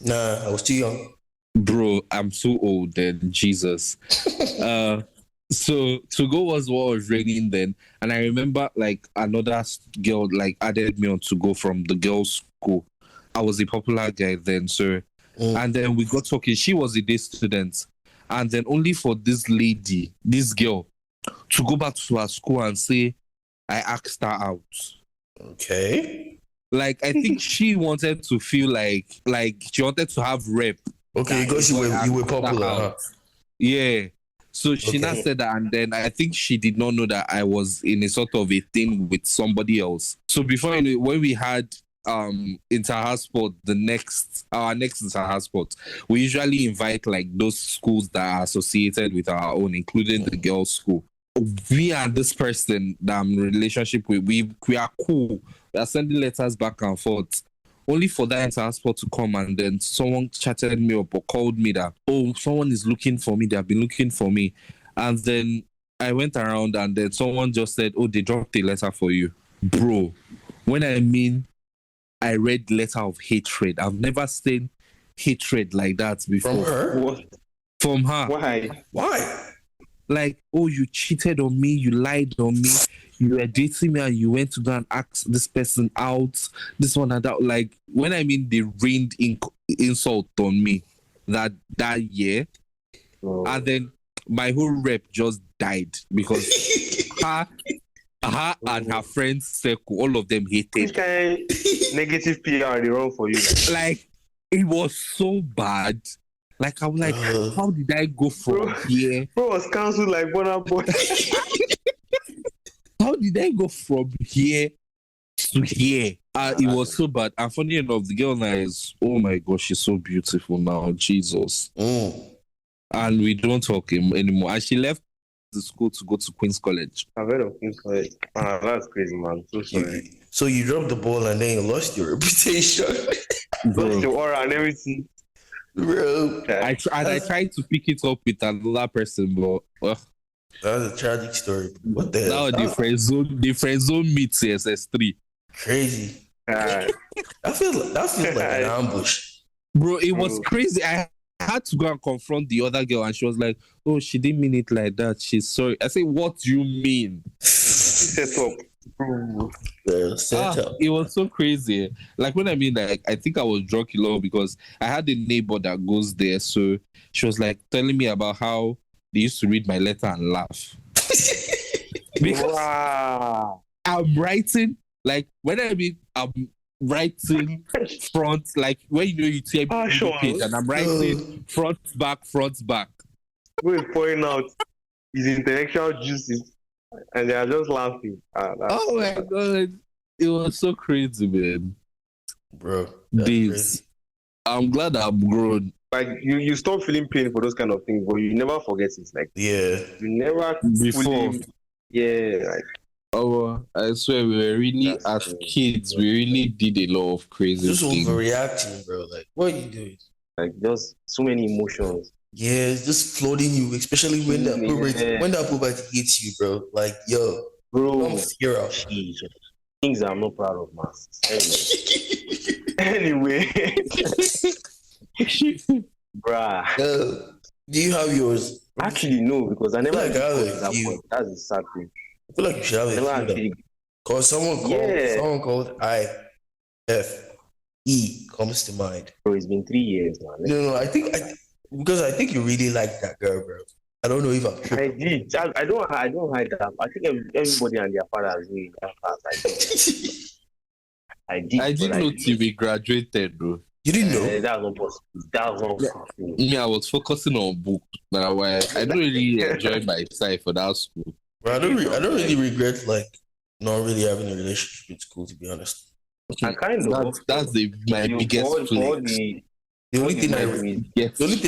Nah, I was too young. Bro, I'm so old then. Jesus. So to go was what was raining then, and I remember like another girl like added me on to go from the girls' school. I was a popular guy then, so and then we got talking. She was a day student, and then only for this lady, this girl, to go back to her school and say I asked her out. Okay. Like I think she wanted to feel like she wanted to have rep. Okay, That because is why I you were asked her popular, huh? out. Yeah. So she now Okay. said that, and then I think she did not know that I was in a sort of a thing with somebody else. So before you know, when we had inter-house sport, our next inter-house sport, we usually invite like those schools that are associated with our own, including the girls' school. We and this person that I'm in a relationship with, we are cool. We are sending letters back and forth. Only for that entire sport to come, and then someone chatted me up or called me that, oh, someone is looking for me. They have been looking for me. And then I went around, and then someone just said, oh, they dropped a letter for you. Bro, when I mean I read letter of hatred, I've never seen hatred like that before. From her? What? From her. Why? Like, oh, you cheated on me, you lied on me, you were dating me, and you went to go and ask this person out, this one and that. Like, when I mean they rained insult on me that year, and then my whole rep just died because her and her friends circle, all of them Which hated. kind negative PR they run for you? Like, it was so bad. Like, I'm like, how did I go from here? Bro was cancelled like Bonner Boy. How did I go from here to here? It was so bad. And funny enough, the girl now is, oh my gosh, she's so beautiful now. Jesus. And we don't talk anymore. And she left the school to go to Queen's College. I've heard of Queen's College. That's crazy, man. So sorry. So you dropped the ball and then you lost your reputation. Lost your aura and everything. Bro. I tried to pick it up with another person, but That's a tragic story. What the hell? now the friend zone meets SS3. Crazy. That feels like an ambush. Bro, it was crazy. I had to go and confront the other girl, and she was like, oh, she didn't mean it like that. She's sorry. I said, what do you mean? Set up. It was so crazy. Like, when I mean, like, I think I was drunk alone because I had a neighbor that goes there. So she was like telling me about how they used to read my letter and laugh. Because I'm writing, like, when I mean, I'm writing front, like, when you take the page, and I'm writing front, back. We're pouring out his intellectual juices, and they are just laughing. Oh my God. It was so crazy, man. Bro. This. I'm glad I'm grown. Like, you stop feeling pain for those kind of things, but you never forget it. Like, yeah. You never before. Like, oh, I swear we were really, as kids, we really did a lot of crazy just things. overreacting, bro. Like, what are you doing? Like, just so many emotions. Yeah, it's just flooding you, especially when that puberty hits you, bro. Like, yo, bro, don't fear out. Things I'm not proud of, man. Anyway. Bruh. Do you have yours? Actually, no, because I never like that point. That's the sad thing. I feel like you should have it. Because someone called IFE comes to mind. Bro, it's been 3 years, man. No, I think you really like that girl, bro. I don't know if I'm I did. I don't hide that. I think everybody and their father is doing that fast. I didn't know till we graduated, bro. You didn't know? That was not possible. That was not possible. Yeah, I was focusing on book. Now I don't really enjoy myself for that school. Bro, I don't really regret like not really having a relationship in school, to be honest. I kind of. That's my biggest flex. The only thing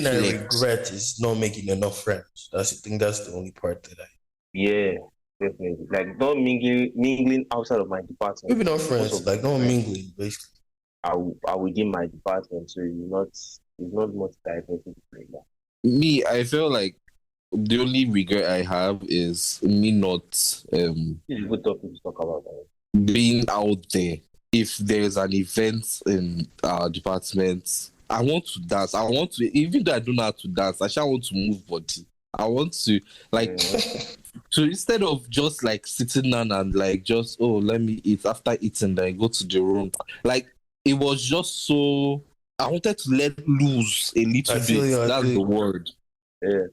I regret is not making enough friends. That's the only part that I. Yeah, definitely. Like not mingling outside of my department. Maybe not friends, like not mingling, basically. Are within my department, so it's not much diversity like that. Me, I feel like the only regret I have is me not It's a good topic to talk about that. Being out there. If there's an event in our department, I want to dance. Even though I don't know how to dance, I shall want to move body I want to like Yeah. so instead of just like sitting down and like just let me eat after eating then go to the room. Like it was just so I wanted to let loose a little I feel bit. you. I That's feel the you. word. Yeah.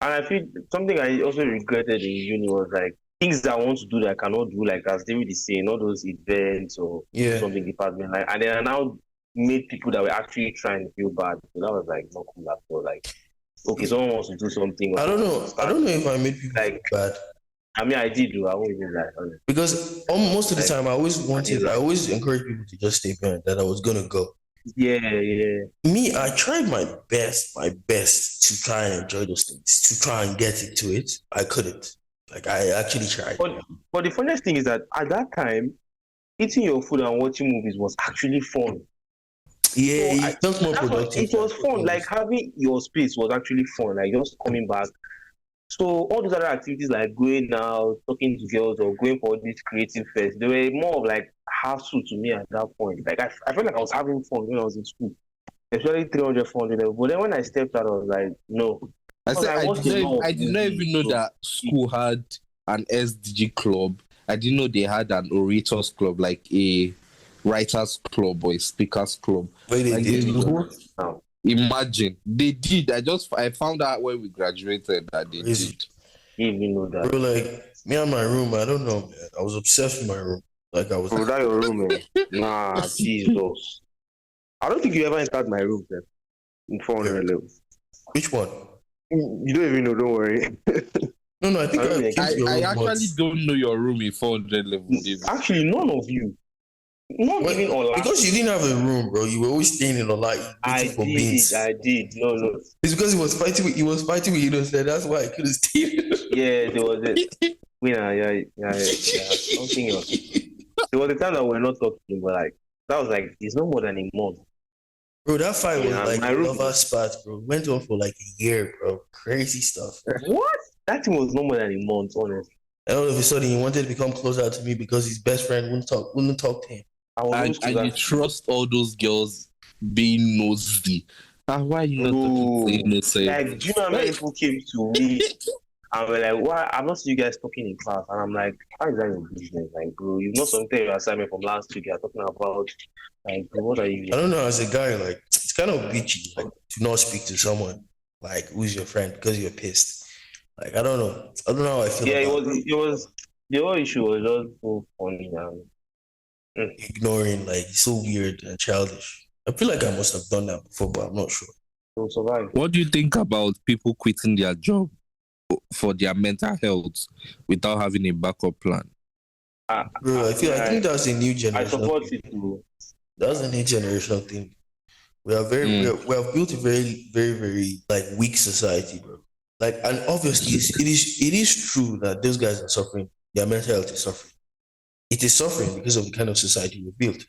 And I feel something I also regretted in uni was like things that I want to do that I cannot do, like as David is saying, all those events or do Yeah. something department, like, and then I now made people that were actually trying to feel bad. So that was like not cool at all. Like, okay, someone wants to do something or I don't someone wants to know. I start. don't know if I made people feel Like, bad I mean, I did do. I won't even lie. Honestly. because most of the Like, time I did I like, always encourage people to just stay behind that I was gonna go. yeah. Me, I tried my best to try and enjoy those things, to try and get into it. I couldn't. Like I actually tried. But the funniest thing is that at that time, eating your food and watching movies was actually fun. Yeah, So it felt more that's what productive it than was fun. Like movies. having your space was actually fun. Like just coming back. So all those other activities like going out, talking to girls, or going for this creative fest, they were more of like hassle to me at that point. Like I felt like I was having fun when I was in school, especially 300, 400 level. But then when I stepped out, I was like, no, I because said I watched a lot of I did not movies. even know So that school had an SDG club. I didn't know they had an orators club, like a writers club or a speakers club. Wait, they Like did. there's a Bro. whole imagine they did. I found out when we graduated that they Crazy, did. you didn't even know that. bro. Like me and my room. I don't know, man. I was obsessed with my room. Like I was. Bro, that your room, man. Nah, Jesus. I don't think you ever entered my room, man. In 400 level. Which one? You don't even know, don't worry. No. I think I don't I think came to your I room actually once. don't know your room in 400 level, David. Actually, none of you. Not What? even on last. Because you didn't have a room, bro. You were always staying in a lot, waiting for beans. I did. No. It's because he was fighting with Innocent. That's why I couldn't stay. Yeah, there was it. Yeah. Something else. There was a time that we were not talking, but like that was like it's no more than a month. Bro, that fight was Yeah, like my a room. lover spot, bro. Went on for like a year, bro. Crazy stuff. What? That thing was no more than a month, honestly. And all of a sudden, he wanted to become closer to me because his best friend wouldn't talk to him. I was always And you trust all those girls being nosy. Why are you not talking to Innocent? Like, do you know how many people came to me and were like, why? I'm not seeing you guys talking in class. And I'm like, how is that your business? Like, bro, you know something your assignment from last week you're talking about. Like, bro, what are you I don't know, as a guy, like it's kind of bitchy, like to not speak to someone like who's your friend because you're pissed. Like I don't know. I don't know how I feel Yeah, about it was the whole issue was just so funny and ignoring, like it's so weird and childish. I feel like I must have done that before, but I'm not sure. to survive. What do you think about people quitting their job for their mental health without having a backup plan? Bro, I think that's a new generation. I support it too. That's a new generation thing. We are we have built a very, very, very like weak society, bro. Like, and obviously, it is true that those guys are suffering. Their mental health is suffering. It is suffering because of the kind of society we built.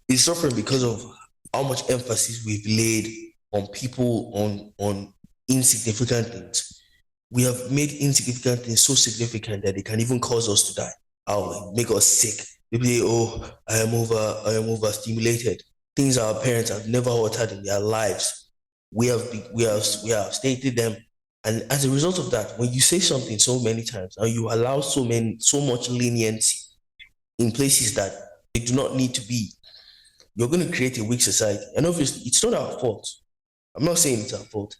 It's suffering because of how much emphasis we've laid on people on insignificant things. We have made insignificant things so significant that they can even cause us to die. Make us sick. People say, "Oh, I am overstimulated." Things our parents have never uttered in their lives. We have stated them, and as a result of that, when you say something so many times and you allow so much leniency in places that they do not need to be, you're going to create a weak society. And obviously, it's not our fault. I'm not saying it's our fault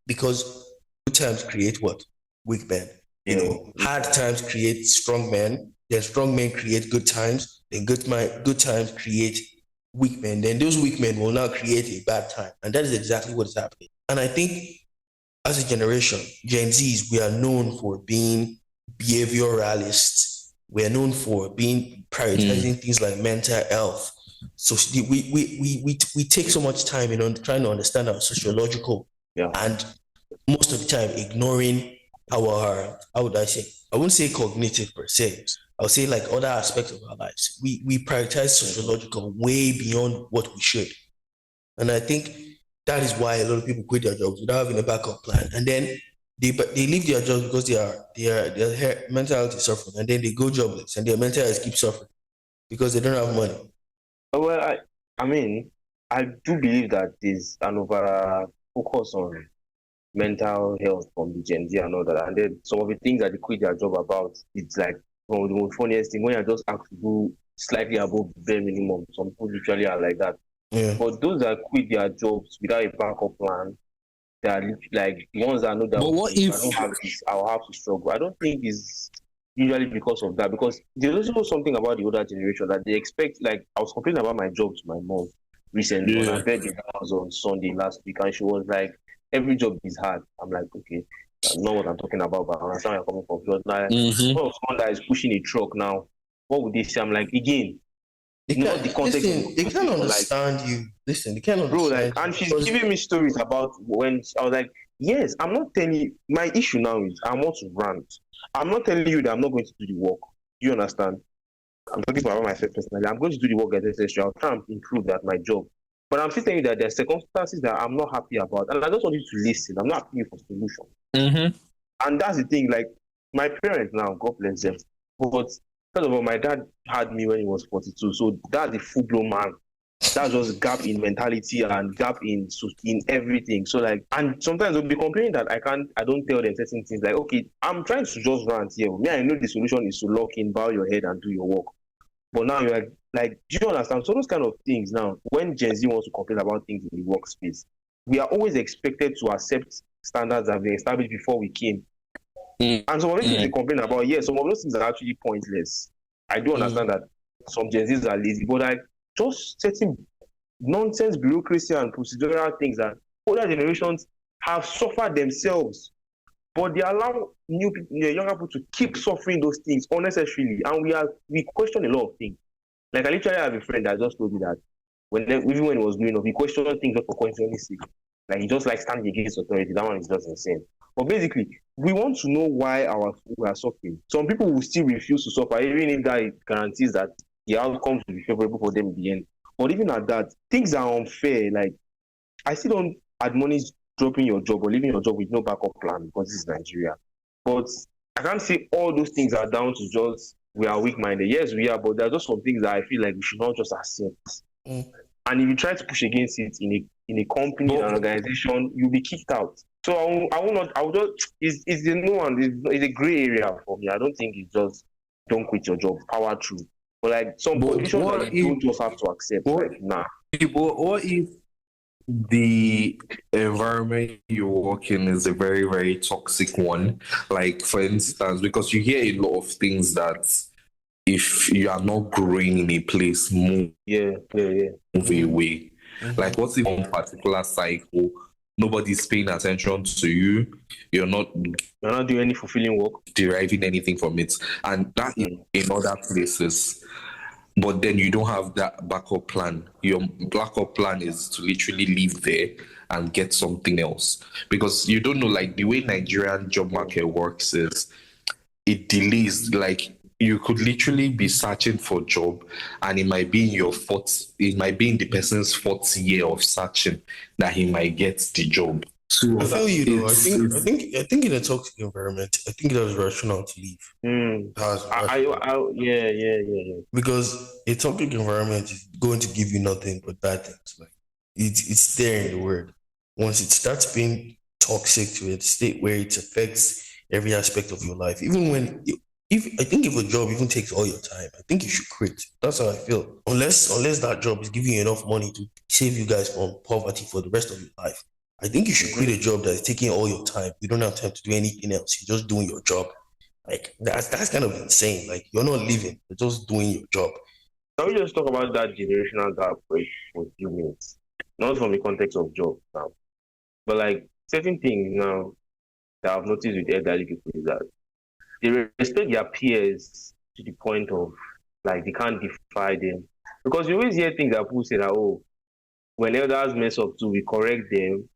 because good times create what? Weak men. You know, hard times create strong men. Then strong men create good times. Then good times create weak men. Then those weak men will now create a bad time. And that is exactly what is happening. And I think as a generation, Gen Zs, we are known for being behavioralists. We are known for being prioritizing things like mental health. So we take so much time in trying to understand our sociological and most of the time ignoring our, how would I say, I wouldn't say cognitive per se. I would say like other aspects of our lives. We prioritize sociological way beyond what we should. And I think that is why a lot of people quit their jobs without having a backup plan. And then they leave their jobs because their mental health is suffering. And then they go jobless and their mental health keeps suffering because they don't have money. Well, I mean, I do believe that there's an over focus on mental health from the Gen Z and all that. And then some of the things that they quit their job about, it's like one of the most funniest thing when you're just asked to do slightly above the bare minimum. Some people literally are like that. Yeah. But those that quit their jobs without a backup plan, they are like the ones that know that But what if if I don't have this, I'll have to struggle. I don't think it's usually because of that. Because there's also something about the older generation that they expect. Like I was complaining about my job to my mom recently on her birthday. That was on Sunday last week, and she was like, "Every job is hard." I'm like, "Okay, I know what I'm talking about, but I understand where you're coming from." She was like, "Oh, someone that is pushing a truck now, what would they say?" I'm like, again, They not can't the context of listen. They can't like, understand you. Listen, they can't bro, understand like, and you she's because giving me stories about when I was like, yes, I'm not telling you. My issue now is I want to rant. I'm not telling you that I'm not going to do the work. Do you understand? I'm talking about myself personally. I'm going to do the work as necessary. I'll try and improve at my job. But I'm still telling you that there are circumstances that I'm not happy about, and I just want you to listen. I'm not asking you for solution. And that's the thing. Like my parents now, God bless them. But first of all, my dad had me when he was 42, so that's a full blown man. That's just gap in mentality and gap in everything. So like, and sometimes they'll be complaining that I don't tell them certain things. Like, okay, I'm trying to just rant here. Me, I know the solution is to lock in, bow your head, and do your work. But now you're like, do you understand? So those kind of things now, when Gen Z wants to complain about things in the workspace, we are always expected to accept standards that have been established before we came. And some of those things they complain about, yes, some of those things are actually pointless. I do understand that some Gen Zs are lazy, but like just setting nonsense bureaucracy and procedural things that older generations have suffered themselves, but they allow new people, younger people to keep suffering those things unnecessarily, and we question a lot of things. Like I literally have a friend that just told me that even when he was growing up, he questioned things just for questioning's sake. Like he just like standing against authority. That one is just insane. But basically, we want to know why we are suffering. Some people will still refuse to suffer, even if that guarantees that the outcomes will be favorable for them in the end. But even at that, things are unfair. Like I still don't admonish dropping your job or leaving your job with no backup plan because this is Nigeria. But I can't say all those things are down to just we are weak-minded. Yes, we are, but there are just some things that I feel like we should not just accept. And if you try to push against it in a company, an organization, you'll be kicked out. So I will not. I will just. It's the no one. It's a gray area for me. I don't think it's just don't quit your job, power through. But like some conditions that you don't just have to accept. Like nah. What if the environment you work in is a very, very toxic one? Like, for instance, because you hear a lot of things that if you are not growing in a place, move away. Like, what's in one particular cycle? Nobody's paying attention to you. You're not doing any fulfilling work, deriving anything from it, and that in other places. But then you don't have that backup plan. Your backup plan is to literally leave there and get something else. Because you don't know, like the way Nigerian job market works is it delays. Like you could literally be searching for a job and it might be in the person's fourth year of searching that he might get the job. So I feel you though. I think in a toxic environment, I think it was rational to leave. Yeah. Because a toxic environment is going to give you nothing but bad things. Like it's there in the word. Once it starts being toxic to a state where it affects every aspect of your life, even when if a job even takes all your time, I think you should quit. That's how I feel. Unless that job is giving you enough money to save you guys from poverty for the rest of your life. I think you should quit a job that is taking all your time. You don't have time to do anything else. You're just doing your job. Like that's kind of insane. Like you're not living, you're just doing your job. Can we just talk about that generational gap for a few minutes? Not from the context of job now, but like certain things now that I've noticed with elderly people is that they respect their peers to the point of like they can't defy them. Because you always hear things that people say that when elders mess up too, we correct them,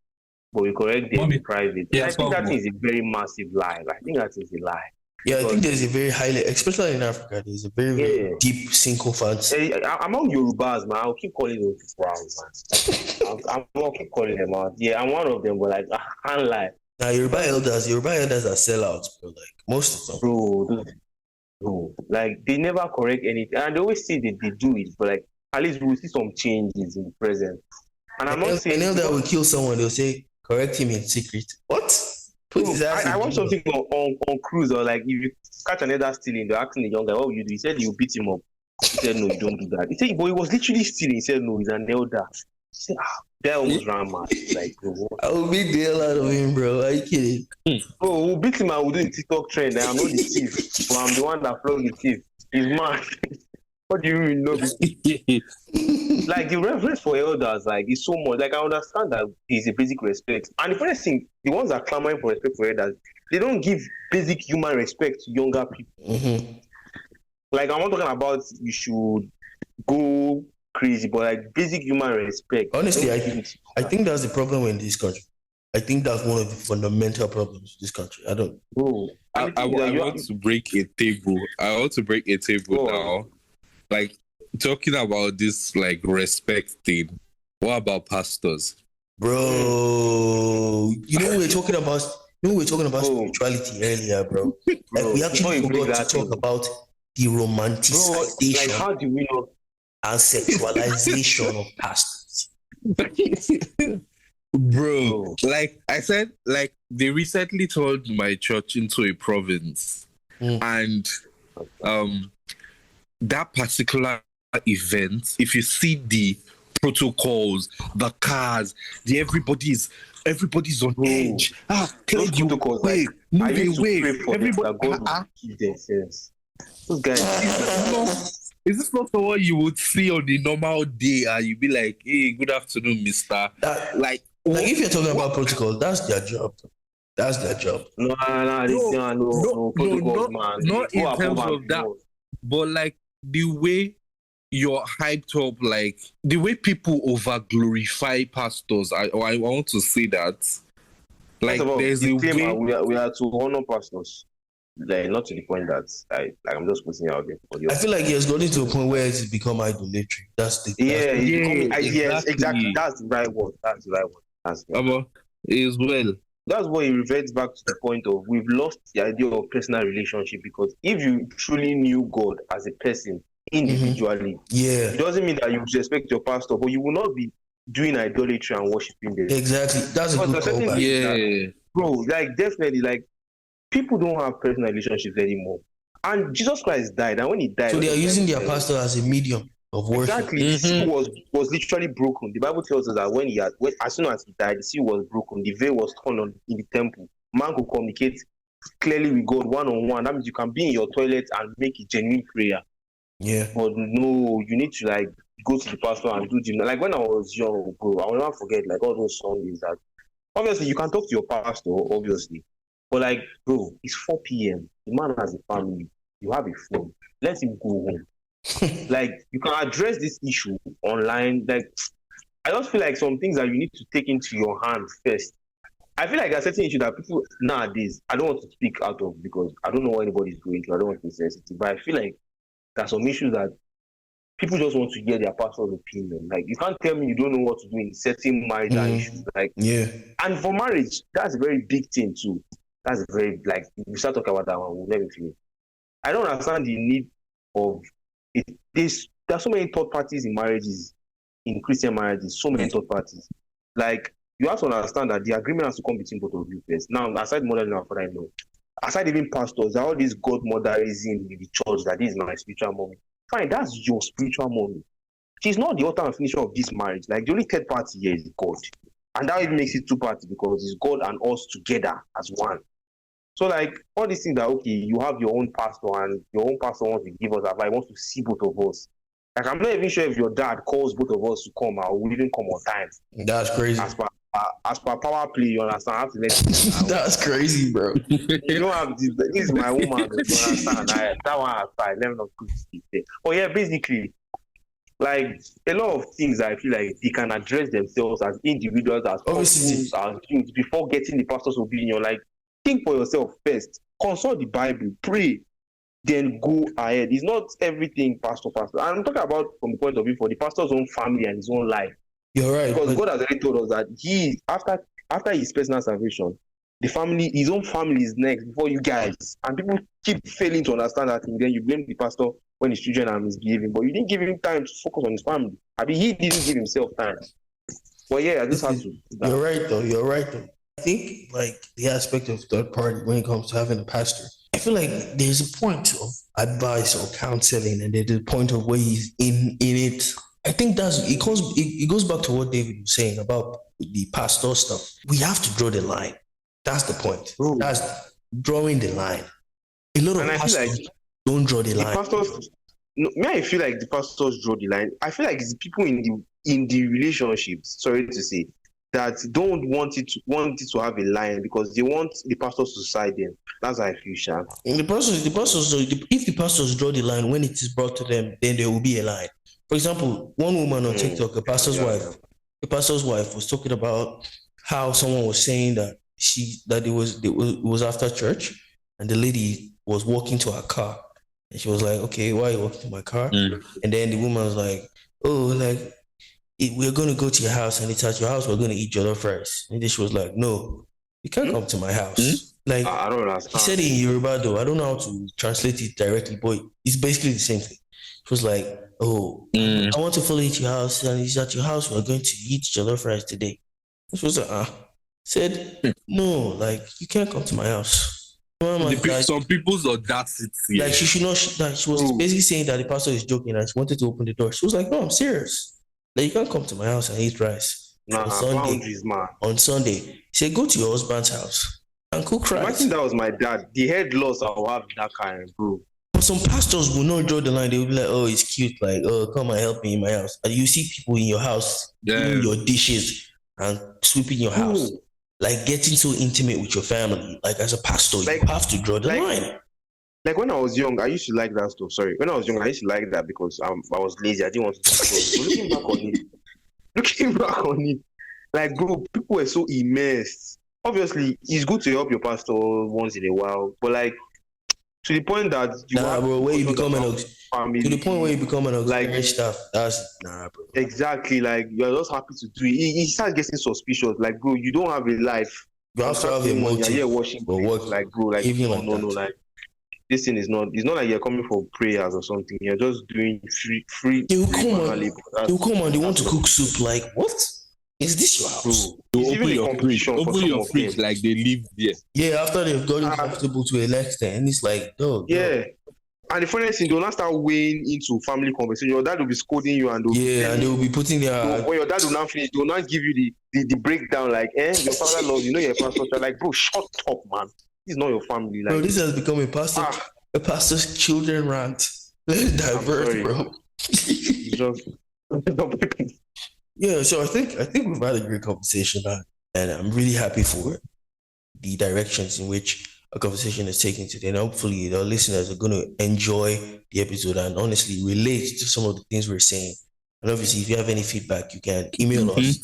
but we correct them in private. Yeah, I think that is a very massive lie. I think that is a lie. Yeah, I think there's a very highly, especially in Africa, there's a very deep sycophants. Among Yorubas, man, I'll keep calling those people out, man. I'll keep calling them out. Yeah, I'm one of them, but like, I can't lie. Now, Yoruba elders are sellouts, bro. Like, most of them. Bro, like, they never correct anything. And they always say that they do it, but like, at least we'll see some changes in the present. And I'm not saying... An elder will kill someone, they'll say, correct him in secret. What? Put Bro, his ass I in watched jail. something on cruise, or like if you catch another stealing, they're asking the young guy, what would you do? He said you beat him up. He said, no, you don't do that. He said, but he was literally stealing. He said, no, he's an elder. He said, that almost ran mad. Like, bro, what? I will beat the hell out of him, bro. Are you kidding? Bro, we'll beat him and we'll do the TikTok trend. I'm not the thief, but I'm the one that flogged the thief. He's mad. What do you even know? Like, the reverence for elders, like, is so much. Like, I understand that it's a basic respect. And the first thing, the ones that are clamoring for respect for elders, they don't give basic human respect to younger people. Mm-hmm. Like, I'm not talking about you should go crazy, but like basic human respect. Honestly, I think that's the problem in this country. I think that's one of the fundamental problems in this country. I don't. Bro, I want to break a table. I want to break a table now. Like, talking about this, like, respect thing. What about pastors? Bro, we were talking about spirituality earlier, bro. Like, we actually forgot to talk about the romanticization, like, how do we know? And sexualization of pastors. Bro, like I said, like, they recently turned my church into a province. And that particular event, if you see the protocols, the cars, everybody's on edge. Those protocols, like, move away. Everybody, God keep their sense. Those guys. Is this not what you would see on the normal day? And you'd be like, hey, good afternoon, mister. Like, if you're talking about protocol, that's their job. That's their job. No, protocols, man. Not in terms of that. But, like, the way you're hyped up, like, the way people over glorify pastors, I want to say that. Like, there's a way... We are to honor pastors. Like, not to the point that I'm just putting it out there for you. I feel like it's gotten to a point where it's become idolatry. Yes, exactly. That's the right word. As well. That's why it reverts back to the point of we've lost the idea of personal relationship, because if you truly knew God as a person individually, it doesn't mean that you respect your pastor, but you will not be doing idolatry and worshiping them. Exactly. That's a good callback. Bro, like, definitely, like, people don't have personal relationships anymore. And Jesus Christ died, and when he died... So they are using their pastor as a medium of worship. Exactly. The seal was literally broken. The Bible tells us that as soon as he died, the seal was broken. The veil was torn in the temple. Man could communicate clearly with God one-on-one. That means you can be in your toilet and make a genuine prayer. Yeah. But no, you need to, like, go to the pastor and do the... Like, when I was young, bro, I will never forget, like, all those songs that... Obviously, you can talk to your pastor, obviously. But, like, bro, it's 4 p.m. The man has a family. You have a phone. Let him go home. Like, you can address this issue online. Like, I just feel like some things that you need to take into your hand first. I feel like there are certain issues that people nowadays, I don't want to speak out of because I don't know what anybody's going through. I don't want to be sensitive. But I feel like there are some issues that people just want to hear their pastor's opinion. Like, you can't tell me you don't know what to do in certain marital issues. Like, and for marriage, that's a very big thing too. That's very, like, if we start talking about that one, we'll never finish. I don't understand the need of it. There are so many third parties in marriages, in Christian marriages, so many third parties. Like, you have to understand that the agreement has to come between both of you first. Now, aside mother and father, I know. Aside even pastors, there are all these godmotherism in the church that this is my spiritual mommy. Fine, that's your spiritual mommy. She's not the author and finisher of this marriage. Like, the only third party here is God. And that even makes it two parties because it's God and us together as one. So, like, all these things that, okay, you have your own pastor and your own pastor wants to give us advice, wants to see both of us. Like, I'm not even sure if your dad calls both of us to come or will even come on time. That's crazy. As per power play, you understand? I have to let you know. That's crazy, bro. You don't have this. This is my woman. You understand? That one has 11 of good. But yeah, basically, like, a lot of things I feel like they can address themselves as individuals, as couples, as things before getting the pastor's opinion. Like, think for yourself first. Consult the Bible, pray, then go ahead. It's not everything pastor. I'm talking about from the point of view for the pastor's own family and his own life. You're right. Because God has already told us that he, after his personal salvation, his own family is next before you guys. And people keep failing to understand that thing. Then you blame the pastor when his children are misbehaving, but you didn't give him time to focus on his family. I mean, he didn't give himself time. But yeah, I just have to. You're right though. You're right though. I think like the aspect of third party when it comes to having a pastor, I feel like there's a point of advice or counseling, and there's a point of where he's in it. I think it goes back to what David was saying about the pastor stuff. We have to draw the line. That's the point. Bro. That's drawing the line. A lot of And I feel pastors like don't draw the the line. pastors. No, I feel like the pastors draw the line. I feel like it's the people in the relationships. Sorry to say that don't want it to have a line because they want the pastors to side them. That's how I feel, Sha. And if the pastors draw the line when it is brought to them, then there will be a line. For example, one woman on TikTok, a pastor's wife was talking about how someone was saying that it was after church, and the lady was walking to her car, and she was like, "Okay, why are you walking to my car?" And then the woman was like, "Oh, like we're gonna go to your house, and it's at your house we're gonna eat jollof rice." And then she was like, "No, you can't come to my house." Like I don't understand. he said it in Yoruba though. I don't know how to translate it directly, but it's basically the same thing. She was like, "Oh, I want to follow you to your house, and it's at your house we're going to eat jollof rice today." She was like, said, "No, like you can't come to my house." Some people's audacity. Like she should not. She was basically saying that the pastor is joking, and she wanted to open the door. She was like, "No, I'm serious. Like you can't come to my house and eat rice Nah, boundaries, man. On Sunday." He said, "Go to your husband's house and cook rice." Imagine that was my dad. The head loss I'll have that kind, bro. But some pastors will not draw the line. They will be like, "Oh, it's cute. Like, oh, come and help me in my house." And you see people in your house doing your dishes and sweeping your house. Like getting so intimate with your family. Like as a pastor, you have to draw the line. Like when I was young, I used to like that stuff. Sorry. When I was young, I used to like that because I was lazy. I didn't want to do it. But looking back on it, like bro, people were so immersed. Obviously, it's good to help your pastor once in a while, but like to the point that you to the point where you become an auxiliary staff. That's bro. Exactly, like you're just happy to do it. He starts getting suspicious. Like, bro, you don't have a life. You have to have a motive. You're watching, but work, like, bro, like no, like this thing is not. It's not like you're coming for prayers or something. You're just doing free. They will come and they want to cook soup. Like, what? Is this your house? Open your fridge like they live there. Yeah, after they've gotten comfortable to an extent, and it's like, yeah. And the funny thing, they'll not start weighing into family conversation. Your dad will be scolding you, and they will be putting their. When your dad will not finish, they will not give you the breakdown. Like, your father loves you know your pastor. Like, bro, shut up, man. This is not your family. Like, bro, this has become a pastor's children rant. Let's divert, bro. Yeah, so I think we've had a great conversation, and I'm really happy for the directions in which a conversation is taken today. And hopefully the listeners are going to enjoy the episode and honestly relate to some of the things we're saying. And obviously, if you have any feedback, you can email us.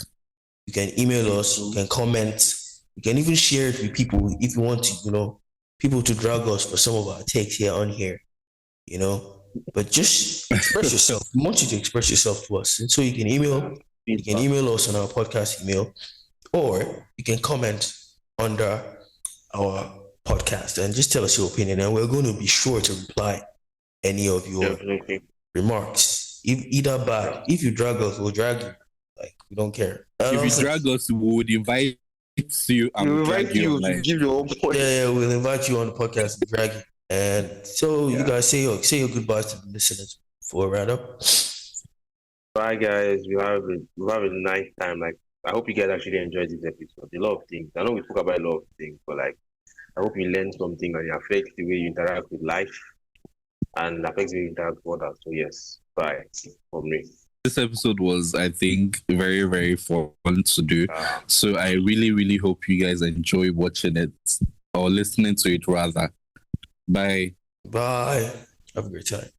You can comment. You can even share it with people if you want to, people to drag us for some of our takes here on here, But just express yourself. We want you to express yourself to us. And so you can email us on our podcast email, or you can comment under our podcast and just tell us your opinion, and we're going to be sure to reply any of your remarks. Either bad. If you drag us, we'll drag you. Like, we don't care. If you drag us, we would invite you and we'll invite you to give your own point. Yeah, we'll invite you on the podcast and drag you. And so you guys say your goodbyes to the listeners before we wrap up. Bye guys. We have a nice time. Like, I hope you guys actually enjoyed this episode. A lot of things. I know we spoke about a lot of things, but like, I hope you learn something and it affects the way you interact with life and affects the way you interact with others. So yes, bye from me. This episode was, I think, very, very fun to do. So I really, really hope you guys enjoy watching it or listening to it rather. Bye. Bye. Have a great time.